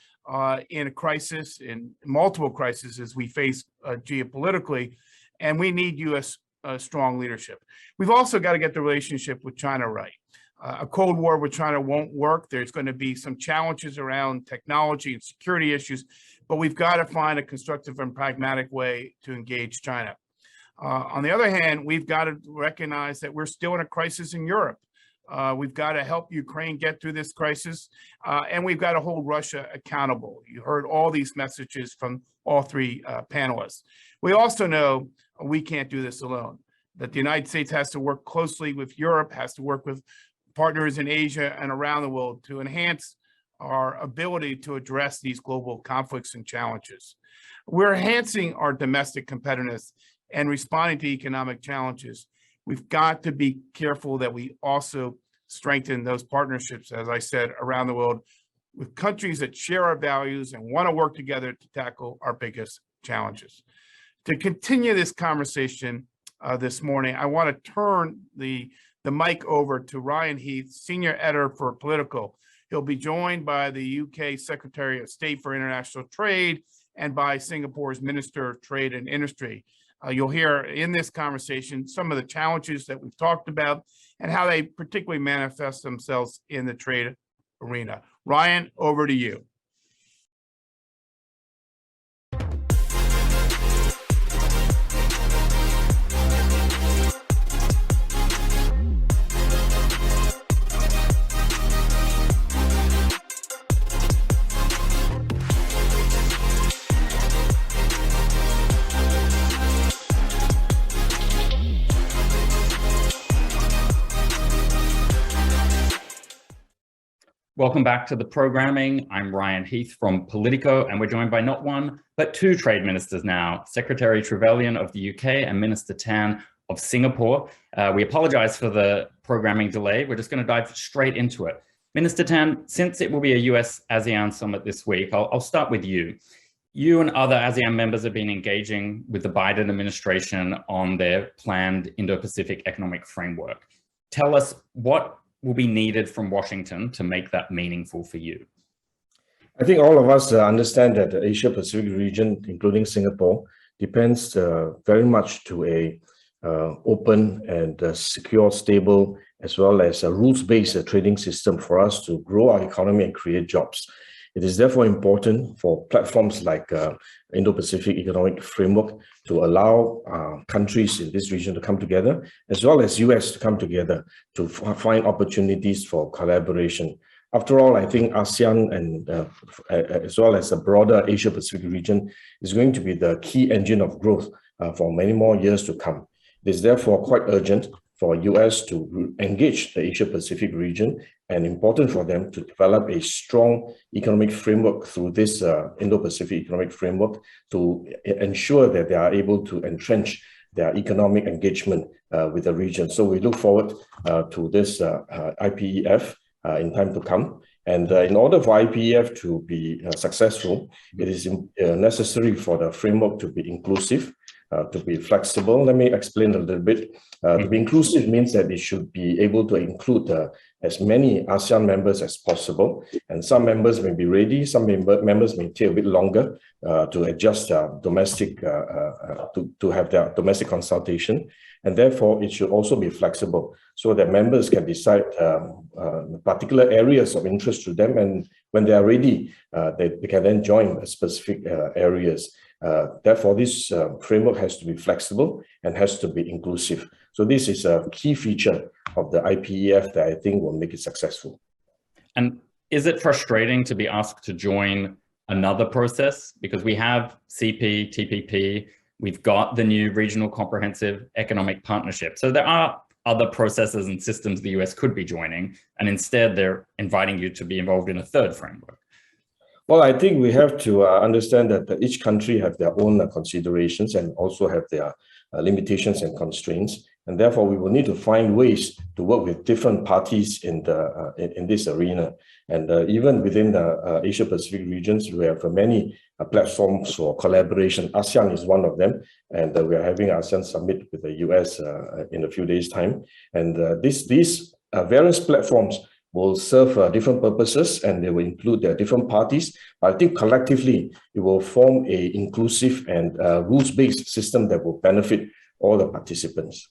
[SPEAKER 4] in a crisis, in multiple crises as we face geopolitically, and we need U.S. Strong leadership. We've also got to get the relationship with China right. A Cold War with China won't work. There's going to be some challenges around technology and security issues, but we've got to find a constructive and pragmatic way to engage China. On the other hand, we've got to recognize that we're still in a crisis in Europe. We've got to help Ukraine get through this crisis, and we've got to hold Russia accountable. You heard all these messages from all three panelists. We also know we can't do this alone, that the United States has to work closely with Europe, has to work with partners in Asia and around the world to enhance our ability to address these global conflicts and challenges. We're enhancing our domestic competitiveness and responding to economic challenges. We've got to be careful that we also strengthen those partnerships, as I said, around the world with countries that share our values and want to work together to tackle our biggest challenges. To continue this conversation this morning, I want to turn the mic over to Ryan Heath, Senior Editor for Politico. He'll be joined by the UK Secretary of State for International Trade and by Singapore's Minister of Trade and Industry. You'll hear in this conversation some of the challenges that we've talked about and how they particularly manifest themselves in the trade arena. Ryan, over to you.
[SPEAKER 8] Welcome back to the programming. I'm Ryan Heath from Politico, and we're joined by not one, but two trade ministers now, Secretary Trevelyan of the UK and Minister Tan of Singapore. We apologize for the programming delay. We're just going to dive straight into it. Minister Tan, since it will be a US ASEAN summit this week, I'll start with you. You and other ASEAN members have been engaging with the Biden administration on their planned Indo-Pacific economic framework. Tell us what will be needed from Washington to make that meaningful for you?
[SPEAKER 9] I think all of us understand that the Asia-Pacific region, including Singapore, depends very much to a open and secure, stable, as well as a rules-based trading system for us to grow our economy and create jobs. It is therefore important for platforms like Indo-Pacific Economic Framework to allow countries in this region to come together, as well as US to come together to find opportunities for collaboration. After all, I think ASEAN and as well as the broader Asia-Pacific region is going to be the key engine of growth for many more years to come. It is therefore quite urgent for US to engage the Asia-Pacific region and important for them to develop a strong economic framework through this Indo-Pacific Economic Framework to ensure that they are able to entrench their economic engagement with the region. So we look forward to this IPEF in time to come. And in order for IPEF to be successful, it is necessary for the framework to be inclusive, to be flexible. Let me explain a little bit. To be inclusive means that it should be able to include as many ASEAN members as possible. And some members may be ready, some members may take a bit longer to adjust their domestic, to have their domestic consultation. And therefore, it should also be flexible so that members can decide particular areas of interest to them. And when they are ready, they can then join specific areas. Therefore, this framework has to be flexible and has to be inclusive. So this is a key feature of the IPEF that I think will make it successful.
[SPEAKER 8] And is it frustrating to be asked to join another process? Because we have CP, TPP, we've got the new Regional Comprehensive Economic Partnership. So there are other processes and systems the US could be joining, and instead they're inviting you to be involved in a third framework.
[SPEAKER 9] Well, I think we have to understand that each country have their own considerations and also have their limitations and constraints. And therefore, we will need to find ways to work with different parties in this arena. And even within the Asia-Pacific regions, we have many platforms for collaboration. ASEAN is one of them. And we are having ASEAN Summit with the US in a few days' time. And these various platforms will serve different purposes, and they will include their different parties. But I think collectively, it will form an inclusive and rules-based system that will benefit all the participants.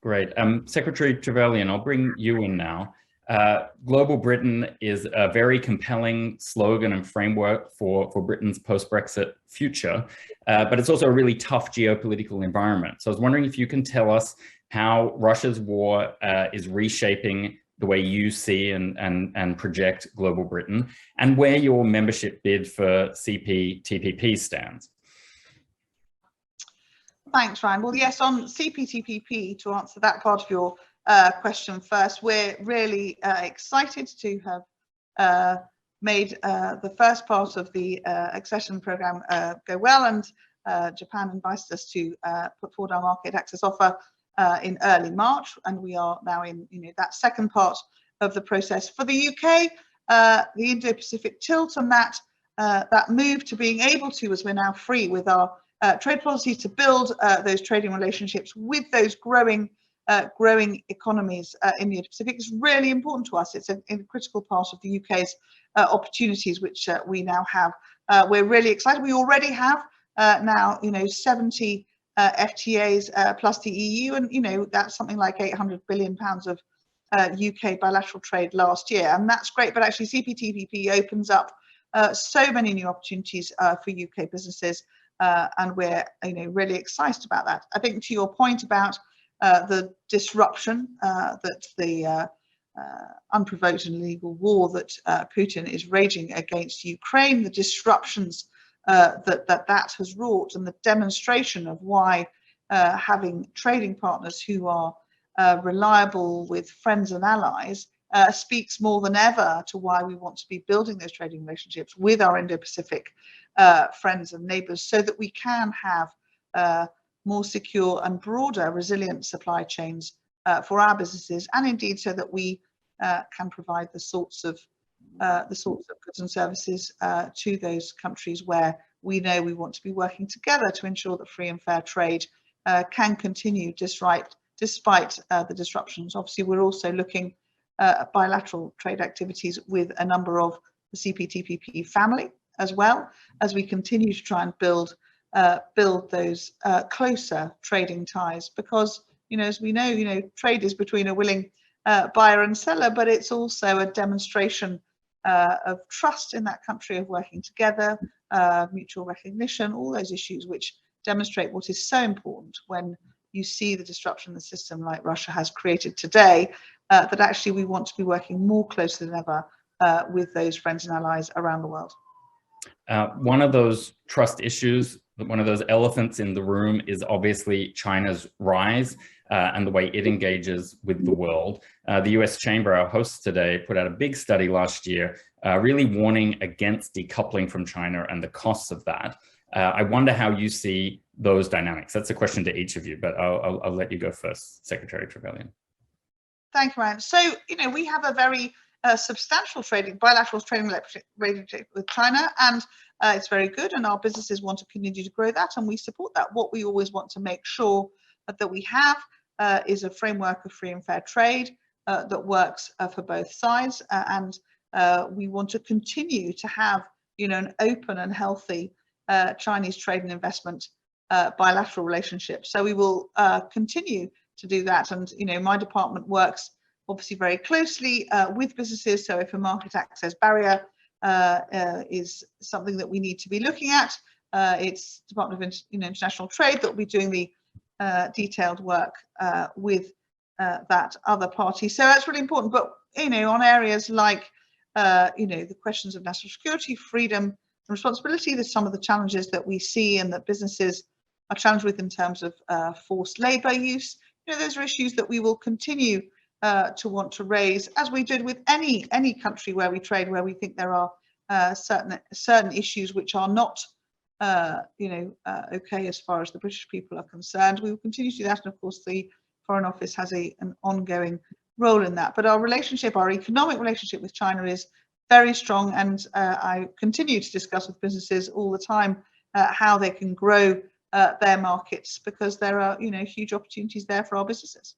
[SPEAKER 8] Great. Secretary Trevelyan, I'll bring you in now. Global Britain is a very compelling slogan and framework for Britain's post-Brexit future, but it's also a really tough geopolitical environment. So I was wondering if you can tell us how Russia's war is reshaping the way you see and project global Britain, and where your membership bid for CPTPP stands.
[SPEAKER 10] Thanks, Ryan. Well, yes, on CPTPP, to answer that part of your question first, we're really excited to have made the first part of the accession program go well, and Japan invited us to put forward our market access offer in early March, and we are now in that second part of the process. For the UK, the Indo-Pacific tilt and that move to being able to, as we're now free with our trade policy, to build those trading relationships with those growing economies in the Indo-Pacific is really important to us. It's a critical part of the UK's opportunities, which we now have. We're really excited. We already have now 70 FTAs plus the EU, and that's something like £800 billion of UK bilateral trade last year, and that's great. But actually, CPTPP opens up so many new opportunities for UK businesses, and we're really excited about that. I think to your point about the disruption that the unprovoked and illegal war that Putin is raging against Ukraine, the disruptions that has wrought, and the demonstration of why having trading partners who are reliable with friends and allies speaks more than ever to why we want to be building those trading relationships with our Indo-Pacific friends and neighbours, so that we can have more secure and broader resilient supply chains for our businesses, and indeed so that we can provide the sorts of goods and services to those countries where we know we want to be working together to ensure that free and fair trade can continue despite the disruptions. Obviously, we're also looking at bilateral trade activities with a number of the CPTPP family, as well as we continue to try and build those closer trading ties, because as we know, trade is between a willing buyer and seller, but it's also a demonstration of trust in that country, of working together, mutual recognition, all those issues which demonstrate what is so important when you see the disruption the system like Russia has created today, that actually we want to be working more closely than ever with those friends and allies around the world.
[SPEAKER 8] One of those trust issues, one of those elephants in the room, is obviously China's rise and the way it engages with the world. The US Chamber, our hosts today, put out a big study last year, really warning against decoupling from China and the costs of that. I wonder how you see those dynamics. That's a question to each of you, but I'll let you go first, Secretary Trevelyan.
[SPEAKER 10] Thank you, Ryan. So, we have a very substantial bilateral trading relationship with China, and it's very good, and our businesses want to continue to grow that, and we support that. What we always want to make sure that we have is a framework of free and fair trade that works for both sides, and we want to continue to have an open and healthy Chinese trade and investment bilateral relationship. So we will continue to do that, and my department works obviously very closely with businesses. So if a market access barrier is something that we need to be looking at, it's Department of International Trade that will be doing the detailed work with that other party. So that's really important. But on areas like the questions of national security, freedom, and responsibility, there's some of the challenges that we see and that businesses are challenged with in terms of forced labour use. Those are issues that we will continue to want to raise, as we did with any country where we trade, where we think there are certain issues which are not okay as far as the British people are concerned. We will continue to do that, and of course the Foreign Office has an ongoing role in that. But our economic relationship with China is very strong, and I continue to discuss with businesses all the time how they can grow their markets, because there are huge opportunities there for our businesses.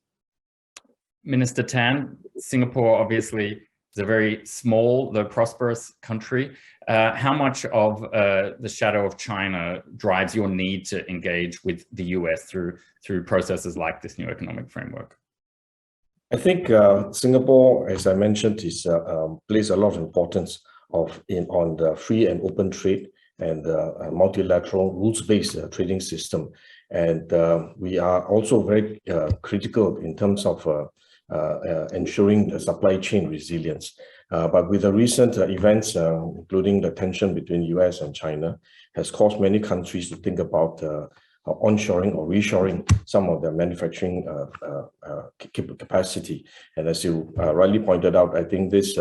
[SPEAKER 8] Minister Tan, Singapore obviously is a very small though prosperous country. How much of the shadow of China drives your need to engage with the US through processes like this new economic framework?
[SPEAKER 9] I think Singapore, as I mentioned, places a lot of importance on the free and open trade and multilateral rules-based trading system. And we are also very critical in terms of ensuring the supply chain resilience. But with the recent events, including the tension between US and China, has caused many countries to think about onshoring or reshoring some of their manufacturing capacity. And as you rightly pointed out, I think this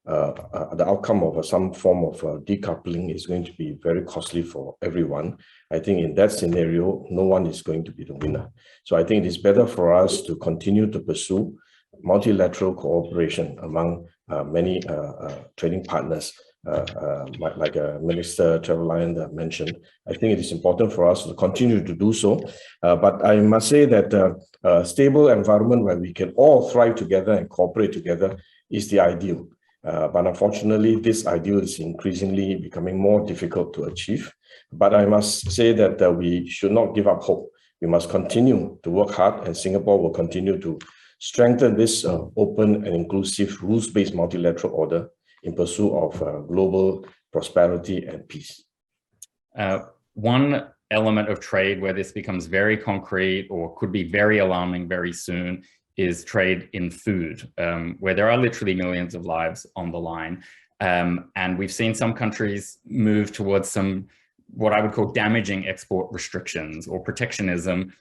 [SPEAKER 9] the outcome of some form of decoupling is going to be very costly for everyone. I think in that scenario, no one is going to be the winner. So I think it is better for us to continue to pursue multilateral cooperation among many trading partners, like Minister Trevelyan mentioned. I think it is important for us to continue to do so. But I must say that a stable environment where we can all thrive together and cooperate together is the ideal. But unfortunately, this ideal is increasingly becoming more difficult to achieve. But I must say that we should not give up hope. We must continue to work hard, and Singapore will continue to strengthen this open and inclusive rules-based multilateral order in pursuit of global prosperity and peace.
[SPEAKER 8] One element of trade where this becomes very concrete or could be very alarming very soon is trade in food, where there are literally millions of lives on the line. And we've seen some countries move towards some, what I would call damaging export restrictions or protectionism.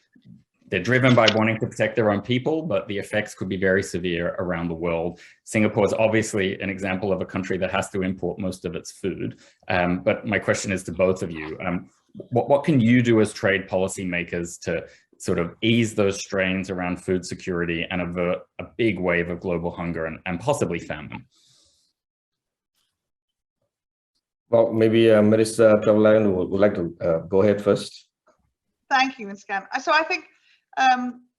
[SPEAKER 8] They're driven by wanting to protect their own people, but the effects could be very severe around the world. Singapore is obviously an example of a country that has to import most of its food. But my question is to both of you. What can you do as trade policymakers to sort of ease those strains around food security and avert a big wave of global hunger and possibly famine?
[SPEAKER 9] Well, maybe Minister Trevelyan would like to go ahead first.
[SPEAKER 10] Thank you, Mr. Cam. So I think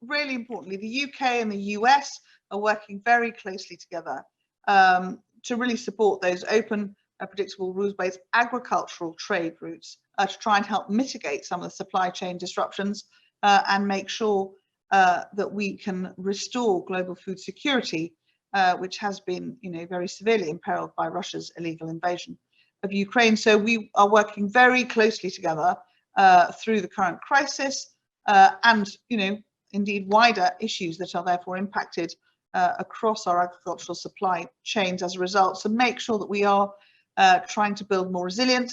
[SPEAKER 10] really importantly, the UK and the US are working very closely together to really support those open, predictable, rules-based agricultural trade routes to try and help mitigate some of the supply chain disruptions and make sure that we can restore global food security, which has been, very severely imperiled by Russia's illegal invasion of Ukraine. So we are working very closely together through the current crisis and, indeed wider issues that are therefore impacted across our agricultural supply chains as a result, to make sure that we are trying to build more resilient,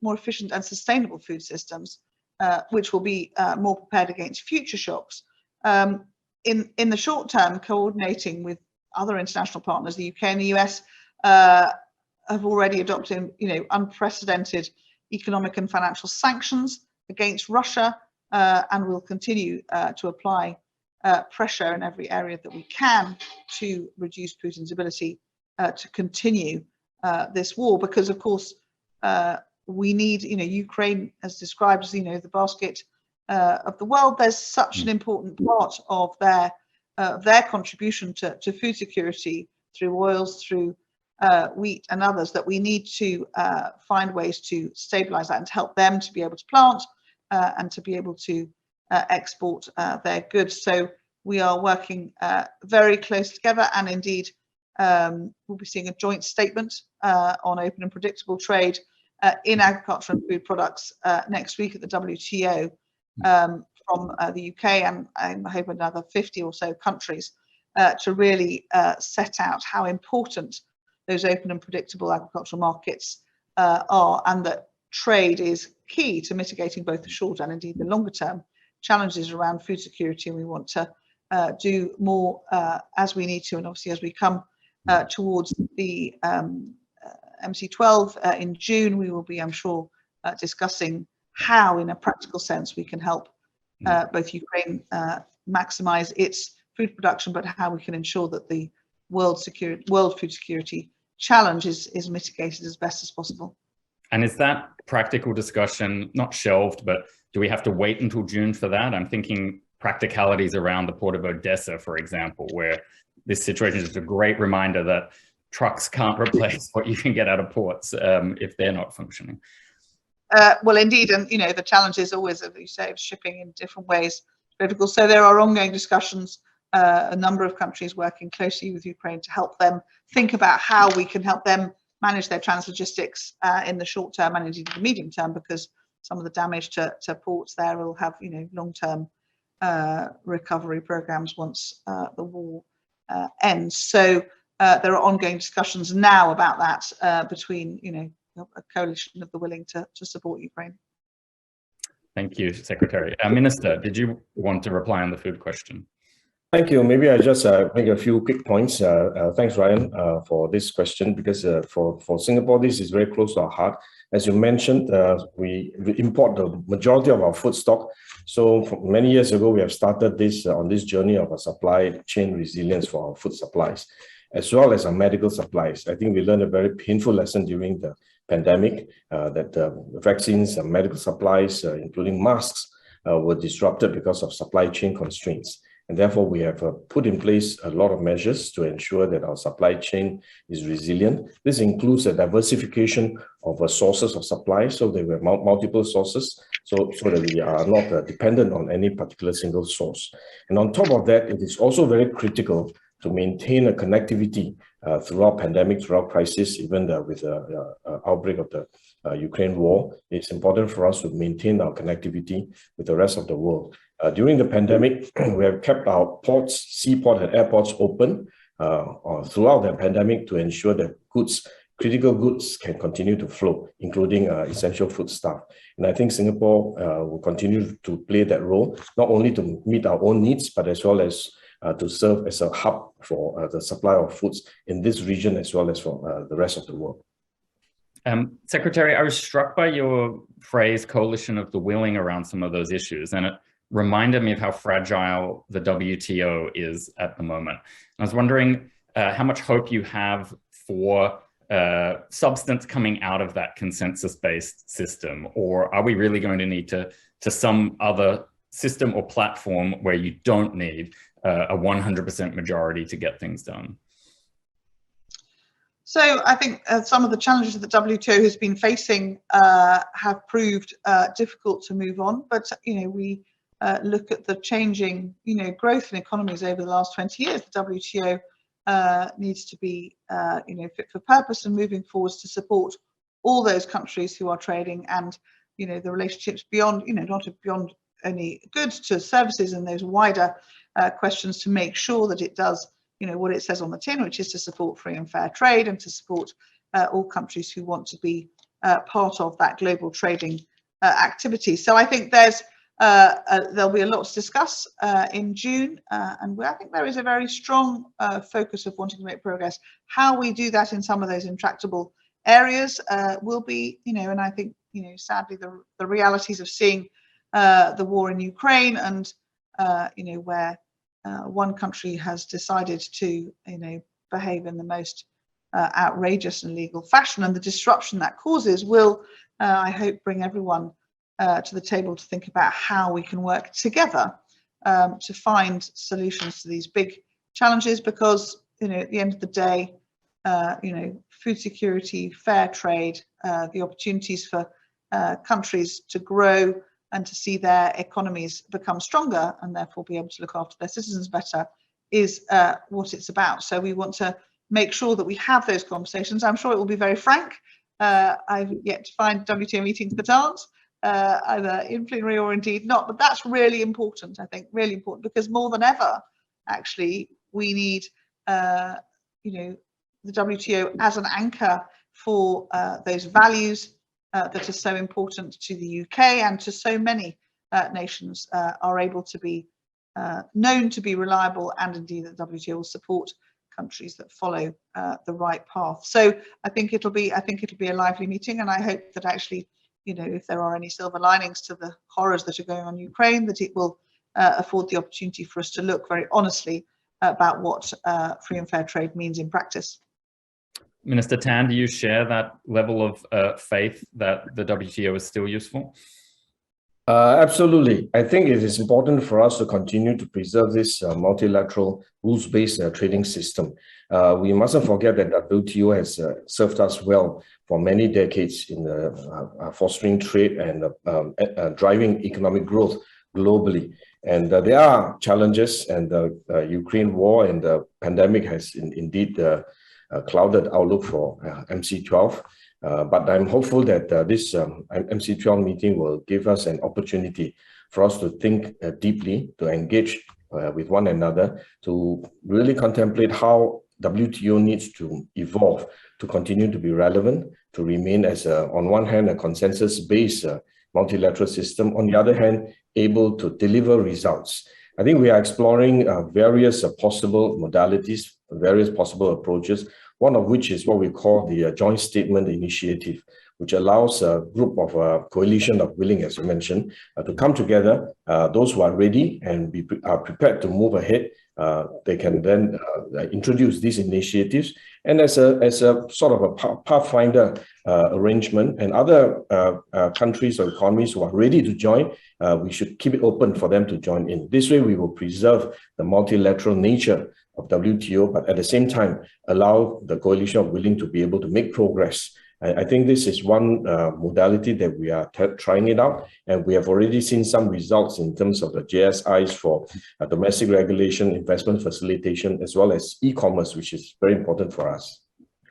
[SPEAKER 10] more efficient and sustainable food systems, which will be more prepared against future shocks. In the short term, coordinating with other international partners, the UK and the US have already adopted, unprecedented economic and financial sanctions against Russia, and will continue to apply pressure in every area that we can to reduce Putin's ability to continue this war. Because, of course, we need, Ukraine, as described as, the basket of the world. There's such an important part of their contribution to food security through oils, through wheat and others, that we need to find ways to stabilize that and to help them to be able to plant and to be able to export their goods. So we are working very close together, and indeed we'll be seeing a joint statement on open and predictable trade in agriculture and food products next week at the WTO from the UK and I hope another 50 or so countries to really set out how important those open and predictable agricultural markets are, and that trade is key to mitigating both the short and indeed the longer term challenges around food security. And we want to do more as we need to, and obviously as we come towards the MC12 in June, we will be, I'm sure, discussing how in a practical sense we can help both Ukraine maximize its food production, but how we can ensure that the world food security challenge is mitigated as best as possible.
[SPEAKER 8] And is that practical discussion not shelved, but do we have to wait until June for that? I'm thinking practicalities around the port of Odessa, for example, where this situation is a great reminder that trucks can't replace what you can get out of ports if they're not functioning.
[SPEAKER 10] Well, indeed, and the challenge is always, as you say, of shipping in different ways. Difficult. So there are ongoing discussions. A number of countries working closely with Ukraine to help them think about how we can help them manage their translogistics in the short term and indeed the medium term, because some of the damage to ports there. We'll have, long-term recovery programs once the war ends. So there are ongoing discussions now about that between, a coalition of the willing to support Ukraine.
[SPEAKER 8] Thank you, Secretary. Minister, did you want to reply on the food question?
[SPEAKER 9] Thank you. Maybe I just make a few quick points. Thanks, Ryan, for this question, because for Singapore, this is very close to our heart. As you mentioned, we import the majority of our food stock. So many years ago, we have started this on this journey of a supply chain resilience for our food supplies, as well as our medical supplies. I think we learned a very painful lesson during the pandemic that vaccines and medical supplies, including masks, were disrupted because of supply chain constraints. And therefore, we have put in place a lot of measures to ensure that our supply chain is resilient. This includes a diversification of sources of supply, so there were multiple sources, so that we are not dependent on any particular single source. And on top of that, it is also very critical to maintain a connectivity throughout pandemic, throughout crisis, even with the outbreak of the Ukraine war. It's important for us to maintain our connectivity with the rest of the world. During the pandemic, we have kept our ports, seaport and airports open throughout the pandemic to ensure that critical goods can continue to flow, including essential foodstuff. And I think Singapore will continue to play that role, not only to meet our own needs, but as well as to serve as a hub for the supply of foods in this region, as well as for the rest of the world.
[SPEAKER 8] Secretary, I was struck by your phrase coalition of the willing around some of those issues, and it reminded me of how fragile the WTO is at the moment. I was wondering how much hope you have for substance coming out of that consensus-based system, or are we really going to need to some other system or platform where you don't need a 100% majority to get things done?
[SPEAKER 10] So I think some of the challenges that the WTO has been facing have proved difficult to move on, but we look at the changing growth in economies over the last 20 years. The WTO needs to be fit for purpose and moving forwards to support all those countries who are trading, and the relationships beyond not beyond only goods to services and those wider questions, to make sure that it does what it says on the tin, which is to support free and fair trade and to support all countries who want to be part of that global trading activity. So I think there'll be a lot to discuss in June, and I think there is a very strong focus of wanting to make progress. How we do that in some of those intractable areas will be, and I think, sadly, the realities of seeing the war in Ukraine and, where one country has decided to, behave in the most outrageous and illegal fashion, and the disruption that causes will, I hope, bring everyone to the table to think about how we can work together to find solutions to these big challenges, because, at the end of the day, food security, fair trade, the opportunities for countries to grow and to see their economies become stronger and therefore be able to look after their citizens better is what it's about. So we want to make sure that we have those conversations. I'm sure it will be very frank. I've yet to find WTO meetings that aren't, either in plenary or indeed not, but that's really important, I think, really important, because more than ever, actually, we need, the WTO as an anchor for those values that are so important to the UK and to so many nations are able to be known to be reliable, and indeed the WTO will support countries that follow the right path. So I think it'll be a lively meeting, and I hope that actually, if there are any silver linings to the horrors that are going on in Ukraine, that it will afford the opportunity for us to look very honestly about what free and fair trade means in practice.
[SPEAKER 8] Minister Tan, do you share that level of faith that the WTO is still useful?
[SPEAKER 9] Absolutely. I think it is important for us to continue to preserve this multilateral rules-based trading system. We mustn't forget that the WTO has served us well for many decades in fostering trade and driving economic growth globally. And there are challenges, and the Ukraine war and the pandemic has indeed clouded outlook for MC12. But I'm hopeful that this MC12 meeting will give us an opportunity for us to think deeply, to engage with one another, to really contemplate how WTO needs to evolve to continue to be relevant, to remain as, on one hand, a consensus-based multilateral system, on the other hand, able to deliver results. I think we are exploring various possible modalities, various possible approaches, one of which is what we call the Joint Statement Initiative, which allows a group of coalition of willing, as you mentioned, to come together. Those who are ready and are prepared to move ahead, they can then introduce these initiatives. And as a sort of a pathfinder arrangement, and other countries or economies who are ready to join, we should keep it open for them to join in. This way, we will preserve the multilateral nature of WTO, but at the same time, allow the coalition of willing to be able to make progress. I think this is one modality that we are trying it out, and we have already seen some results in terms of the JSIs for domestic regulation, investment facilitation, as well as e-commerce, which is very important for us.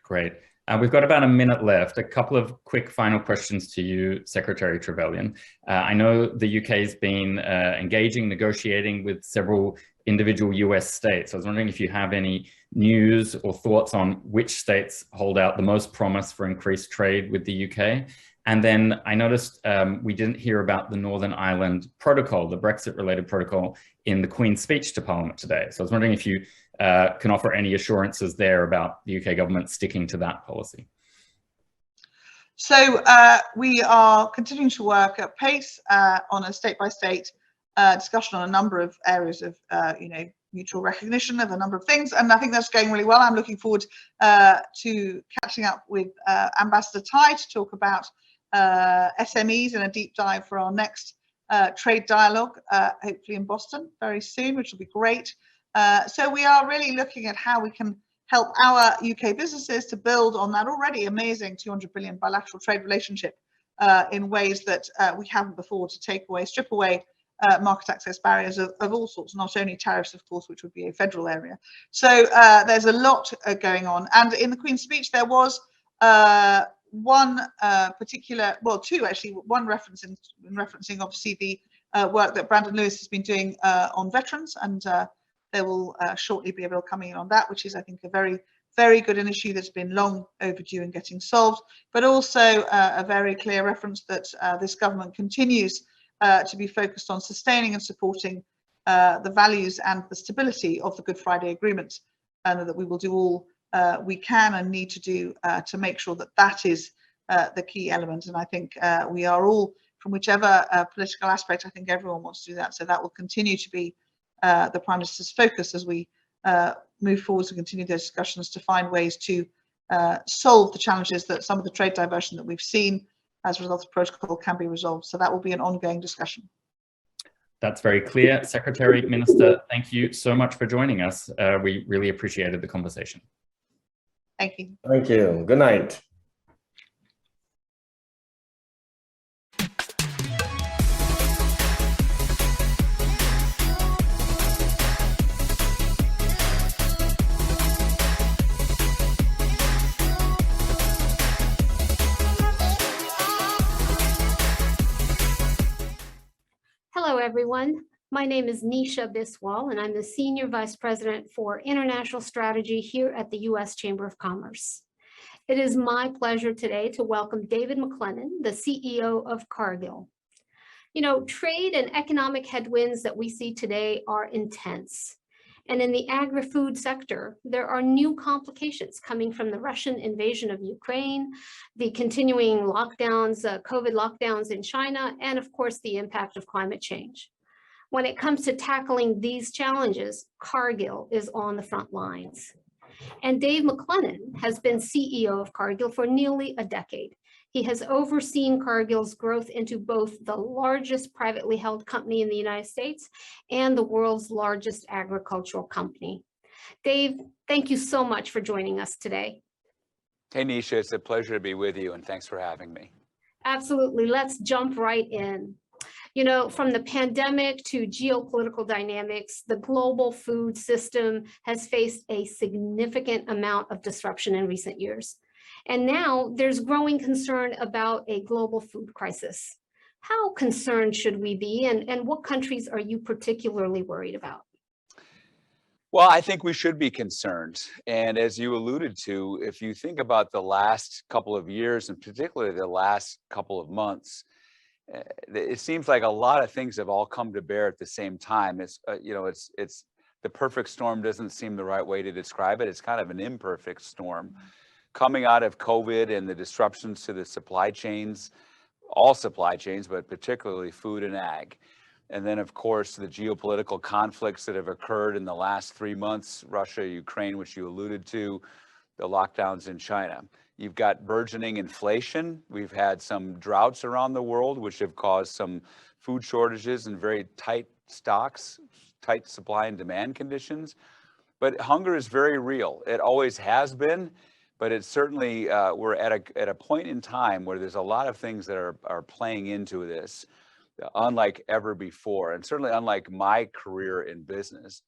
[SPEAKER 8] Great. We've got about a minute left. A couple of quick final questions to you, Secretary Trevelyan. I know the UK has been engaging, negotiating with several individual US states. I was wondering if you have any news or thoughts on which states hold out the most promise for increased trade with the UK. And then I noticed we didn't hear about the Northern Ireland Protocol, the Brexit-related protocol, in the Queen's speech to Parliament today. So I was wondering if you can offer any assurances there about the UK government sticking to that policy.
[SPEAKER 10] So we are continuing to work at pace on a state-by-state discussion on a number of areas of, mutual recognition of a number of things, and I think that's going really well. I'm looking forward to catching up with Ambassador Tai to talk about SMEs in a deep dive for our next trade dialogue, hopefully in Boston very soon, which will be great. So we are really looking at how we can help our UK businesses to build on that already amazing 200 billion bilateral trade relationship in ways that we haven't before, to strip away market access barriers of all sorts, not only tariffs, of course, which would be a federal area. So there's a lot going on. And in the Queen's speech, there was one particular, well, two actually, one referencing obviously the work that Brandon Lewis has been doing on veterans, and they will shortly be able to come in on that, which is, I think, a very, very good issue that's been long overdue in getting solved, but also a very clear reference that this government continues to be focused on sustaining and supporting the values and the stability of the Good Friday Agreement, and that we will do all we can and need to do to make sure that that is the key element. And I think we are all, from whichever political aspect, I think everyone wants to do that. So that will continue to be the Prime Minister's focus as we move forward to continue those discussions to find ways to solve the challenges that some of the trade diversion that we've seen as a result of protocol can be resolved. So that will be an ongoing discussion.
[SPEAKER 8] That's very clear. Secretary, Minister, thank you so much for joining us. We really appreciated the conversation.
[SPEAKER 10] Thank you.
[SPEAKER 9] Thank you. Good night.
[SPEAKER 11] Hello, everyone. My name is Nisha Biswal, and I'm the Senior Vice President for International Strategy here at the U.S. Chamber of Commerce. It is my pleasure today to welcome David McLennan, the CEO of Cargill. You know, trade and economic headwinds that we see today are intense. And in the agri-food sector, there are new complications coming from the Russian invasion of Ukraine, the continuing lockdowns, COVID lockdowns in China, and of course, the impact of climate change. When it comes to tackling these challenges, Cargill is on the front lines. And Dave McLennan has been CEO of Cargill for nearly a decade. He has overseen Cargill's growth into both the largest privately held company in the United States and the world's largest agricultural company. Dave, thank you so much for joining us today.
[SPEAKER 12] Hey, Nisha, it's a pleasure to be with you, and thanks for having me.
[SPEAKER 11] Absolutely. Let's jump right in. You know, from the pandemic to geopolitical dynamics, the global food system has faced a significant amount of disruption in recent years. And now there's growing concern about a global food crisis. How concerned should we be, and what countries are you particularly worried about?
[SPEAKER 12] Well, I think we should be concerned. And as you alluded to, if you think about the last couple of years, and particularly the last couple of months, it seems like a lot of things have all come to bear at the same time. It's the perfect storm doesn't seem the right way to describe it. It's kind of an imperfect storm. Coming out of COVID and the disruptions to the supply chains, all supply chains, but particularly food and ag. And then, of course, the geopolitical conflicts that have occurred in the last 3 months, Russia, Ukraine, which you alluded to, the lockdowns in China. You've got burgeoning inflation. We've had some droughts around the world, which have caused some food shortages and very tight stocks, tight supply and demand conditions. But hunger is very real. It always has been, but it's certainly, we're at a point in time where there's a lot of things that are playing into this, unlike ever before, and certainly unlike my career in business.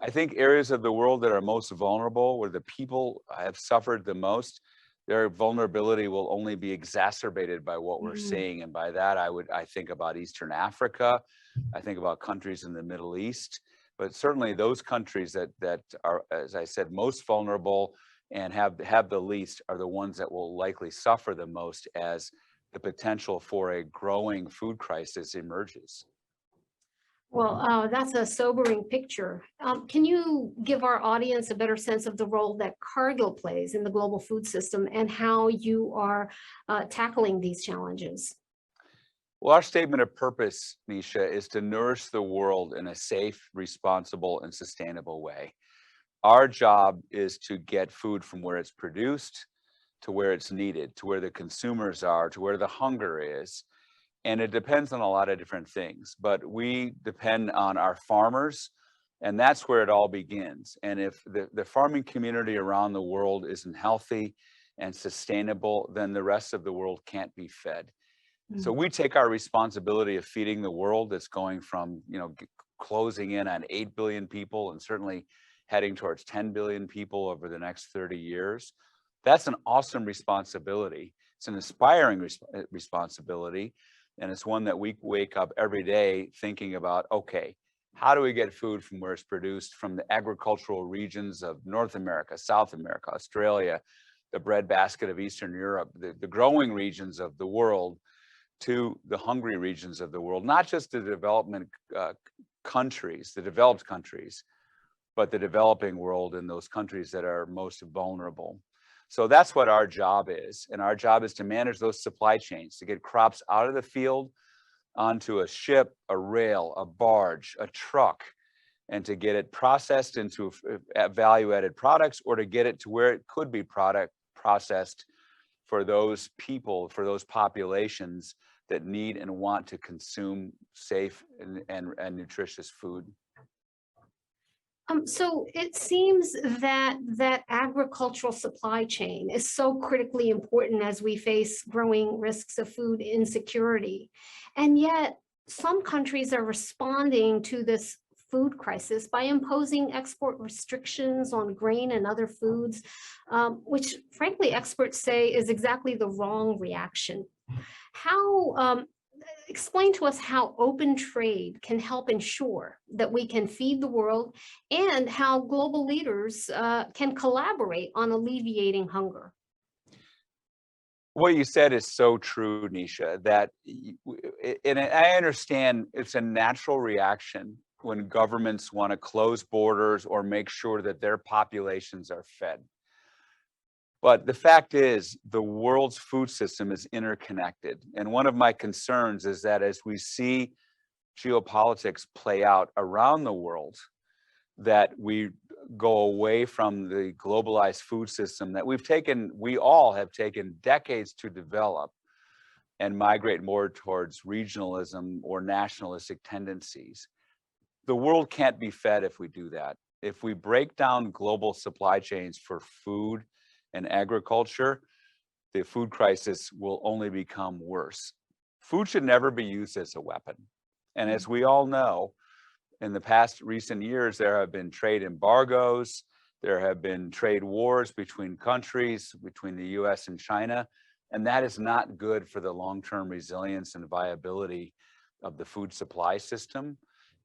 [SPEAKER 12] I think areas of the world that are most vulnerable, where the people have suffered the most, their vulnerability will only be exacerbated by what we're seeing. And by that, I think about Eastern Africa, I think about countries in the Middle East, but certainly those countries that are, as I said, most vulnerable and have the least are the ones that will likely suffer the most as the potential for a growing food crisis emerges.
[SPEAKER 11] Well, that's a sobering picture. Can you give our audience a better sense of the role that Cargill plays in the global food system and how you are tackling these challenges?
[SPEAKER 12] Well, our statement of purpose, Nisha, is to nourish the world in a safe, responsible, and sustainable way. Our job is to get food from where it's produced to where it's needed, to where the consumers are, to where the hunger is. And it depends on a lot of different things, but we depend on our farmers, and that's where it all begins. And if the farming community around the world isn't healthy and sustainable, then the rest of the world can't be fed. So we take our responsibility of feeding the world that's going from, closing in on 8 billion people and certainly heading towards 10 billion people over the next 30 years. That's an awesome responsibility. It's an inspiring responsibility. And it's one that we wake up every day thinking about, okay, how do we get food from where it's produced from the agricultural regions of North America, South America, Australia, the breadbasket of Eastern Europe, the growing regions of the world, to the hungry regions of the world, not just the development countries, the developed countries, but the developing world in those countries that are most vulnerable. So that's what our job is. And our job is to manage those supply chains, to get crops out of the field onto a ship, a rail, a barge, a truck, and to get it processed into value-added products, or to get it to where it could be processed for those people, for those populations that need and want to consume safe and nutritious food.
[SPEAKER 11] So it seems that agricultural supply chain is so critically important as we face growing risks of food insecurity. And yet some countries are responding to this food crisis by imposing export restrictions on grain and other foods, which frankly experts say is exactly the wrong reaction. Explain to us how open trade can help ensure that we can feed the world, and how global leaders can collaborate on alleviating hunger.
[SPEAKER 12] What you said is so true, Nisha, that, and I understand it's a natural reaction when governments want to close borders or make sure that their populations are fed. But the fact is, the world's food system is interconnected. And one of my concerns is that as we see geopolitics play out around the world, that we go away from the globalized food system that we all have taken decades to develop, and migrate more towards regionalism or nationalistic tendencies. The world can't be fed if we do that. If we break down global supply chains for food and agriculture, the food crisis will only become worse. Food should never be used as a weapon. And as we all know, in the past recent years, there have been trade embargoes, There have been trade wars between countries, between the US and China, and that is not good for the long-term resilience and viability of the food supply system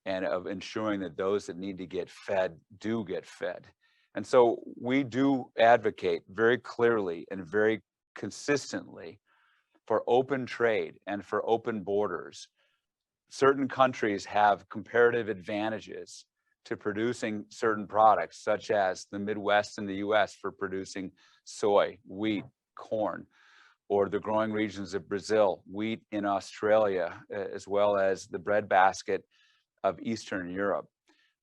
[SPEAKER 12] and of ensuring that those that need to get fed do get fed. And so we do advocate very clearly and very consistently for open trade and for open borders. Certain countries have comparative advantages to producing certain products, such as the Midwest in the US for producing soy, wheat, corn, or the growing regions of Brazil, wheat in Australia, as well as the breadbasket of Eastern Europe.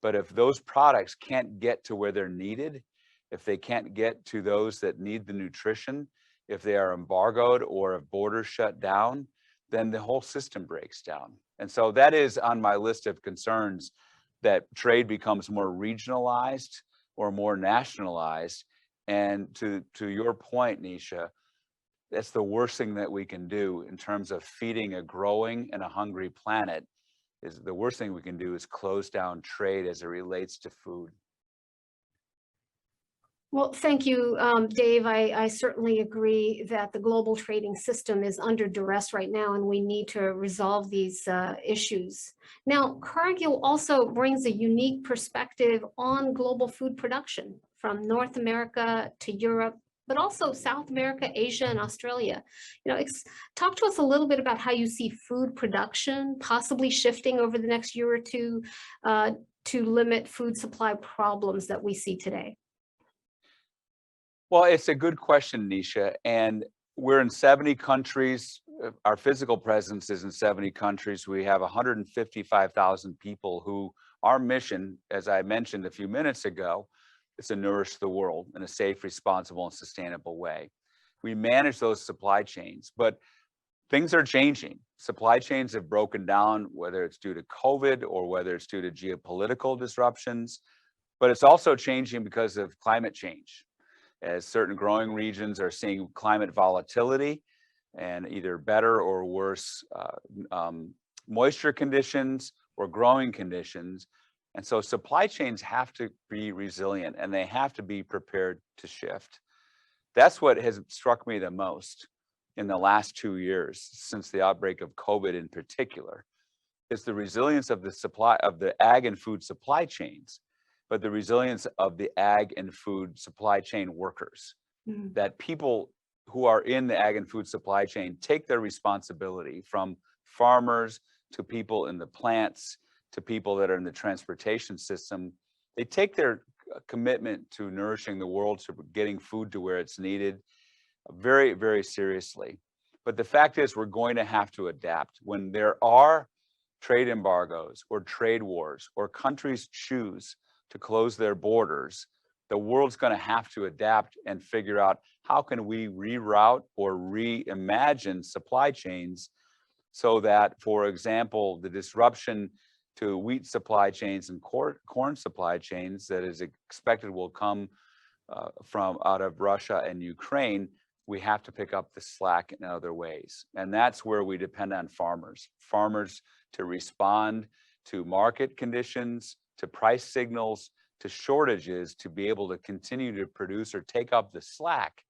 [SPEAKER 12] But if those products can't get to where they're needed, if they can't get to those that need the nutrition, if they are embargoed or if borders shut down, then the whole system breaks down. And so that is on my list of concerns, that trade becomes more regionalized or more nationalized. And to your point, Nisha, that's the worst thing that we can do in terms of feeding a growing and a hungry planet. Is the worst thing we can do is close down trade as it relates to food.
[SPEAKER 11] Well, thank you, Dave. I certainly agree that the global trading system is under duress right now, and we need to resolve these issues. Now, Cargill also brings a unique perspective on global food production from North America to Europe, but also South America, Asia, and Australia. You know, talk to us a little bit about how you see food production possibly shifting over the next year or two to limit food supply problems that we see today.
[SPEAKER 12] Well, it's a good question, Nisha, and we're in 70 countries. Our physical presence is in 70 countries. We have 155,000 people who, our mission, as I mentioned a few minutes ago, is to nourish the world in a safe, responsible, and sustainable way. We manage those supply chains, but things are changing. Supply chains have broken down, whether it's due to COVID or whether it's due to geopolitical disruptions, but it's also changing because of climate change, as certain growing regions are seeing climate volatility and either better or worse moisture conditions or growing conditions. And so supply chains have to be resilient and they have to be prepared to shift. That's what has struck me the most in the last 2 years, since the outbreak of COVID in particular, is the resilience of the supply of the ag and food supply chains, but the resilience of the ag and food supply chain workers. That people who are in the ag and food supply chain take their responsibility, from farmers to people in the plants to people that are in the transportation system. They take their commitment to nourishing the world, to getting food to where it's needed, very, very seriously. But the fact is, we're going to have to adapt. When there are trade embargoes or trade wars, or countries choose to close their borders, the world's going to have to adapt and figure out, how can we reroute or reimagine supply chains so that, for example, the disruption to wheat supply chains and corn supply chains that is expected will come from out of Russia and Ukraine, we have to pick up the slack in other ways. And that's where we depend on farmers to respond to market conditions, to price signals, to shortages, to be able to continue to produce or take up the slack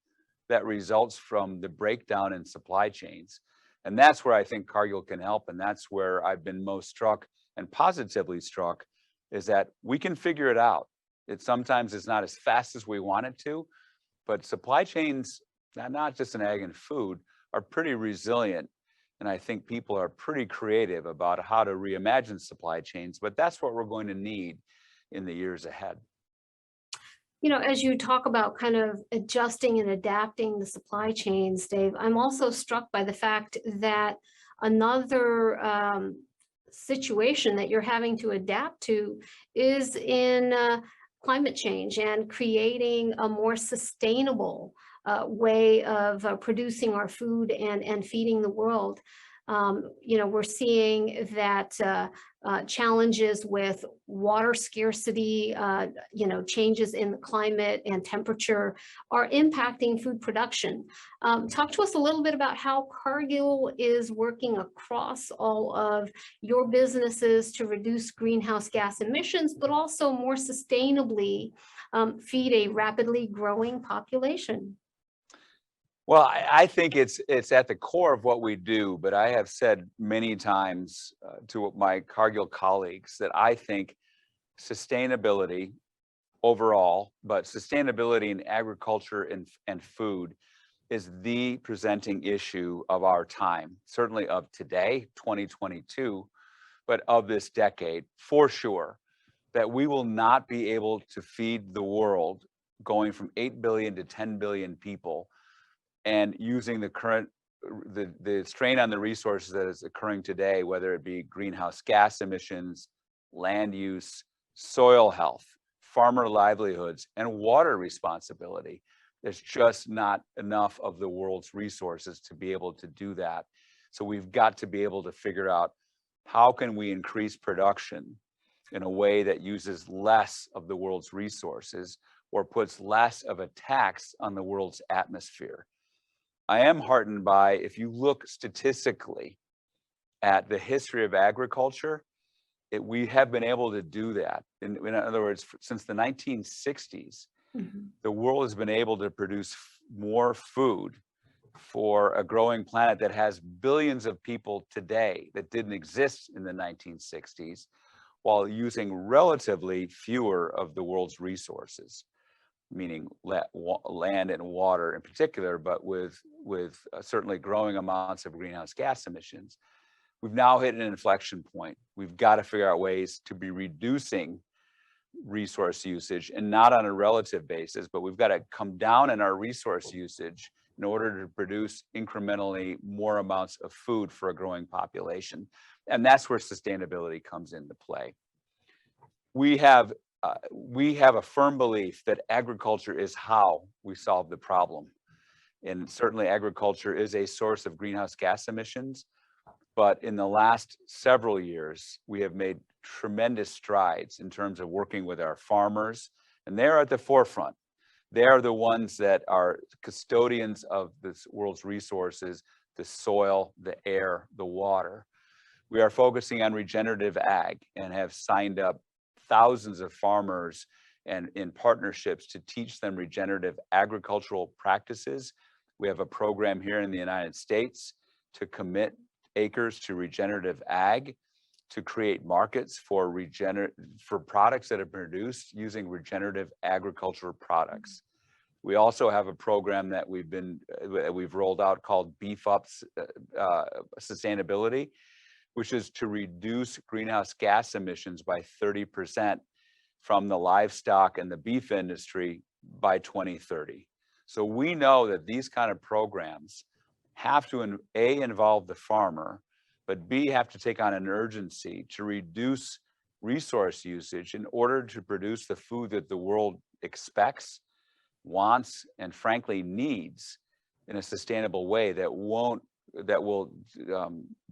[SPEAKER 12] that results from the breakdown in supply chains. And that's where I think Cargill can help. And that's where I've been most struck and positively struck, is that we can figure it out. Sometimes it's not as fast as we want it to, but supply chains, not just in ag and food, are pretty resilient. And I think people are pretty creative about how to reimagine supply chains, but that's what we're going to need in the years ahead.
[SPEAKER 11] You know, as you talk about kind of adjusting and adapting the supply chains, Dave, I'm also struck by the fact that another situation that you're having to adapt to is in climate change and creating a more sustainable way of producing our food and feeding the world. We're seeing that challenges with water scarcity, changes in the climate and temperature are impacting food production. Talk to us a little bit about how Cargill is working across all of your businesses to reduce greenhouse gas emissions, but also more sustainably feed a rapidly growing population.
[SPEAKER 12] Well, I think it's at the core of what we do, but I have said many times to my Cargill colleagues that I think sustainability overall, but sustainability in agriculture and food is the presenting issue of our time, certainly of today, 2022, but of this decade, for sure, that we will not be able to feed the world going from 8 billion to 10 billion people and using the current, the strain on the resources that is occurring today, whether it be greenhouse gas emissions, land use, soil health, farmer livelihoods, and water responsibility. There's just not enough of the world's resources to be able to do that. So we've got to be able to figure out how can we increase production in a way that uses less of the world's resources or puts less of a tax on the world's atmosphere. I am heartened by, if you look statistically at the history of agriculture, we have been able to do that. In other words, since the 1960s, the world has been able to produce more food for a growing planet that has billions of people today that didn't exist in the 1960s, while using relatively fewer of the world's resources, meaning land and water in particular, but with certainly growing amounts of greenhouse gas emissions. We've now hit an inflection point. We've got to figure out ways to be reducing resource usage, and not on a relative basis, but we've got to come down in our resource usage in order to produce incrementally more amounts of food for a growing population. And that's where sustainability comes into play. We have a firm belief that agriculture is how we solve the problem. And certainly agriculture is a source of greenhouse gas emissions. But in the last several years, we have made tremendous strides in terms of working with our farmers, and they're at the forefront. They are the ones that are custodians of this world's resources, the soil, the air, the water. We are focusing on regenerative ag and have signed up thousands of farmers and in partnerships to teach them regenerative agricultural practices. We have a program here in the United States to commit acres to regenerative ag, to create markets for products that are produced using regenerative agricultural products. We also have a program that we've rolled out called Beef Up Sustainability, which is to reduce greenhouse gas emissions by 30% from the livestock and the beef industry by 2030. So we know that these kind of programs have to A, involve the farmer, but B, have to take on an urgency to reduce resource usage in order to produce the food that the world expects, wants, and frankly needs in a sustainable way that will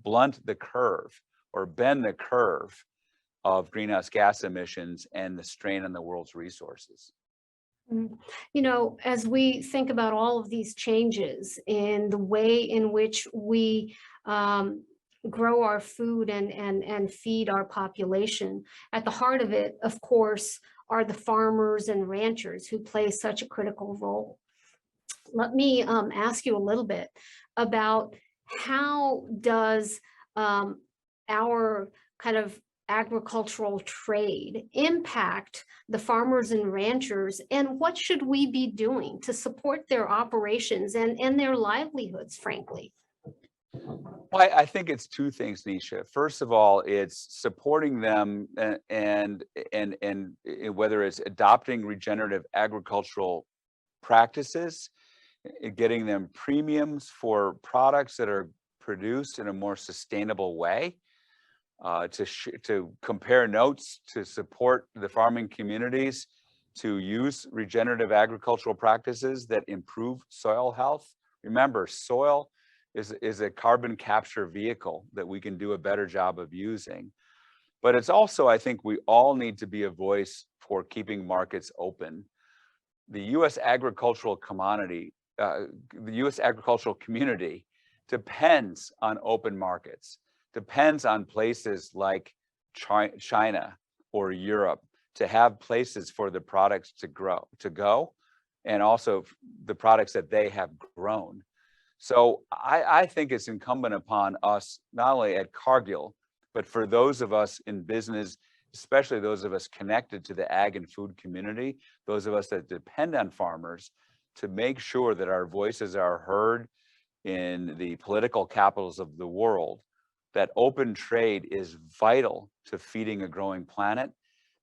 [SPEAKER 12] blunt the curve or bend the curve of greenhouse gas emissions and the strain on the world's resources.
[SPEAKER 11] As we think about all of these changes in the way in which we grow our food and feed our population, at the heart of it, of course, are the farmers and ranchers who play such a critical role. Let me ask you a little bit about how does our kind of agricultural trade impact the farmers and ranchers, and what should we be doing to support their operations and their livelihoods, frankly?
[SPEAKER 12] Well, I think it's two things, Nisha. First of all, it's supporting them and whether it's adopting regenerative agricultural practices, getting them premiums for products that are produced in a more sustainable way, to compare notes, to support the farming communities, to use regenerative agricultural practices that improve soil health. Remember, soil is a carbon capture vehicle that we can do a better job of using. But it's also, I think we all need to be a voice for keeping markets open. The U.S. agricultural commodity, the U.S. agricultural community depends on open markets, depends on places like China or Europe to have places for the products to go, and also the products that they have grown. So I think it's incumbent upon us, not only at Cargill, but for those of us in business, especially those of us connected to the ag and food community, those of us that depend on farmers, to make sure that our voices are heard in the political capitals of the world, that open trade is vital to feeding a growing planet,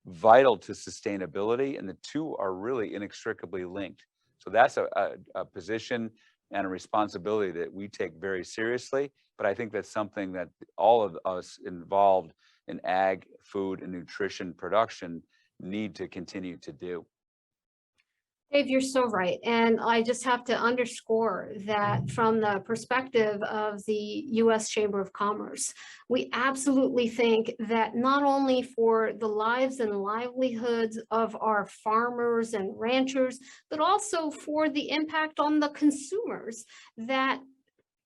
[SPEAKER 12] vital to sustainability, and the two are really inextricably linked. So that's a position and a responsibility that we take very seriously, but I think that's something that all of us involved in ag, food, and nutrition production need to continue to do.
[SPEAKER 11] Dave, you're so right. And I just have to underscore that from the perspective of the U.S. Chamber of Commerce, we absolutely think that not only for the lives and livelihoods of our farmers and ranchers, but also for the impact on the consumers, that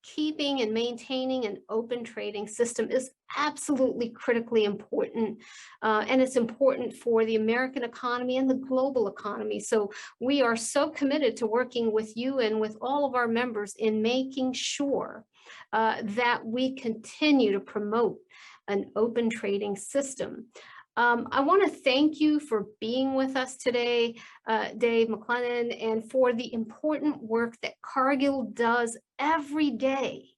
[SPEAKER 11] keeping and maintaining an open trading system is absolutely critically important. And it's important for the American economy and the global economy. So we are so committed to working with you and with all of our members in making sure that we continue to promote an open trading system. I want to thank you for being with us today, Dave McLennan, and for the important work that Cargill does every day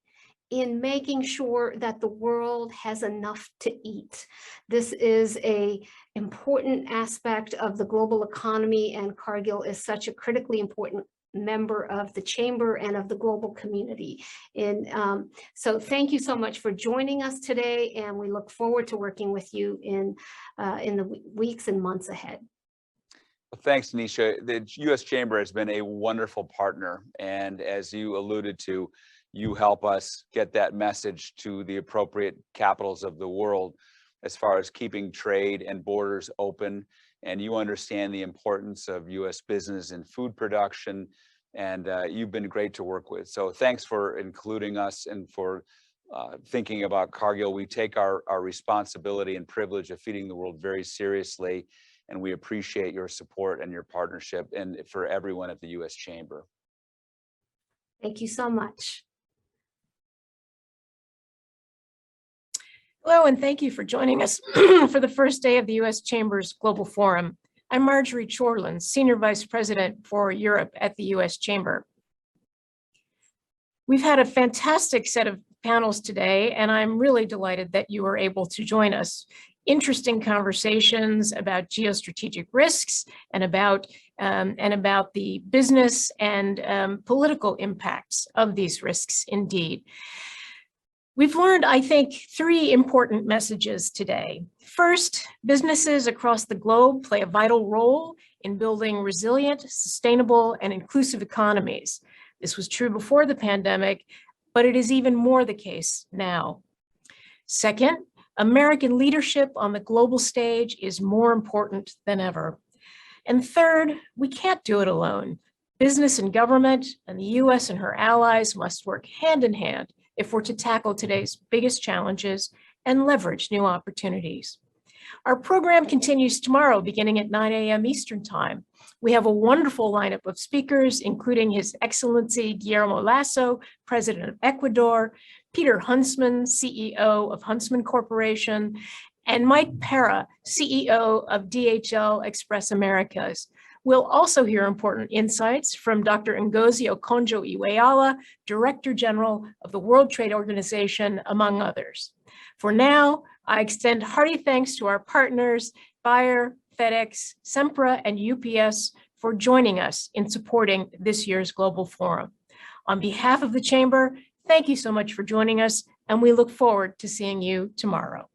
[SPEAKER 11] in making sure that the world has enough to eat. This is an important aspect of the global economy, and Cargill is such a critically important member of the chamber and of the global community. And so thank you so much for joining us today, and we look forward to working with you in the weeks and months ahead.
[SPEAKER 12] Well, thanks, Nisha. The U.S. Chamber has been a wonderful partner, and as you alluded to, you help us get that message to the appropriate capitals of the world as far as keeping trade and borders open. And you understand the importance of U.S. business and food production, and you've been great to work with. So thanks for including us and for thinking about Cargill. We take our responsibility and privilege of feeding the world very seriously, and we appreciate your support and your partnership, and for everyone at the U.S. Chamber.
[SPEAKER 11] Thank you so much.
[SPEAKER 13] Hello, and thank you for joining us for the first day of the U.S. Chamber's Global Forum. I'm Marjorie Chorlin, Senior Vice President for Europe at the U.S. Chamber. We've had a fantastic set of panels today, and I'm really delighted that you were able to join us. Interesting conversations about geostrategic risks and about the business and political impacts of these risks indeed. We've learned, I think, three important messages today. First, businesses across the globe play a vital role in building resilient, sustainable, and inclusive economies. This was true before the pandemic, but it is even more the case now. Second, American leadership on the global stage is more important than ever. And third, we can't do it alone. Business and government and the U.S. and her allies must work hand in hand if we're to tackle today's biggest challenges and leverage new opportunities. Our program continues tomorrow beginning at 9 a.m. Eastern Time. We have a wonderful lineup of speakers, including His Excellency Guillermo Lasso, President of Ecuador, Peter Huntsman, CEO of Huntsman Corporation, and Mike Pera, CEO of DHL Express Americas. We'll also hear important insights from Dr. Ngozi Okonjo-Iweala, Director General of the World Trade Organization, among others. For now, I extend hearty thanks to our partners, Bayer, FedEx, Sempra, and UPS for joining us in supporting this year's Global Forum. On behalf of the Chamber, thank you so much for joining us, and we look forward to seeing you tomorrow.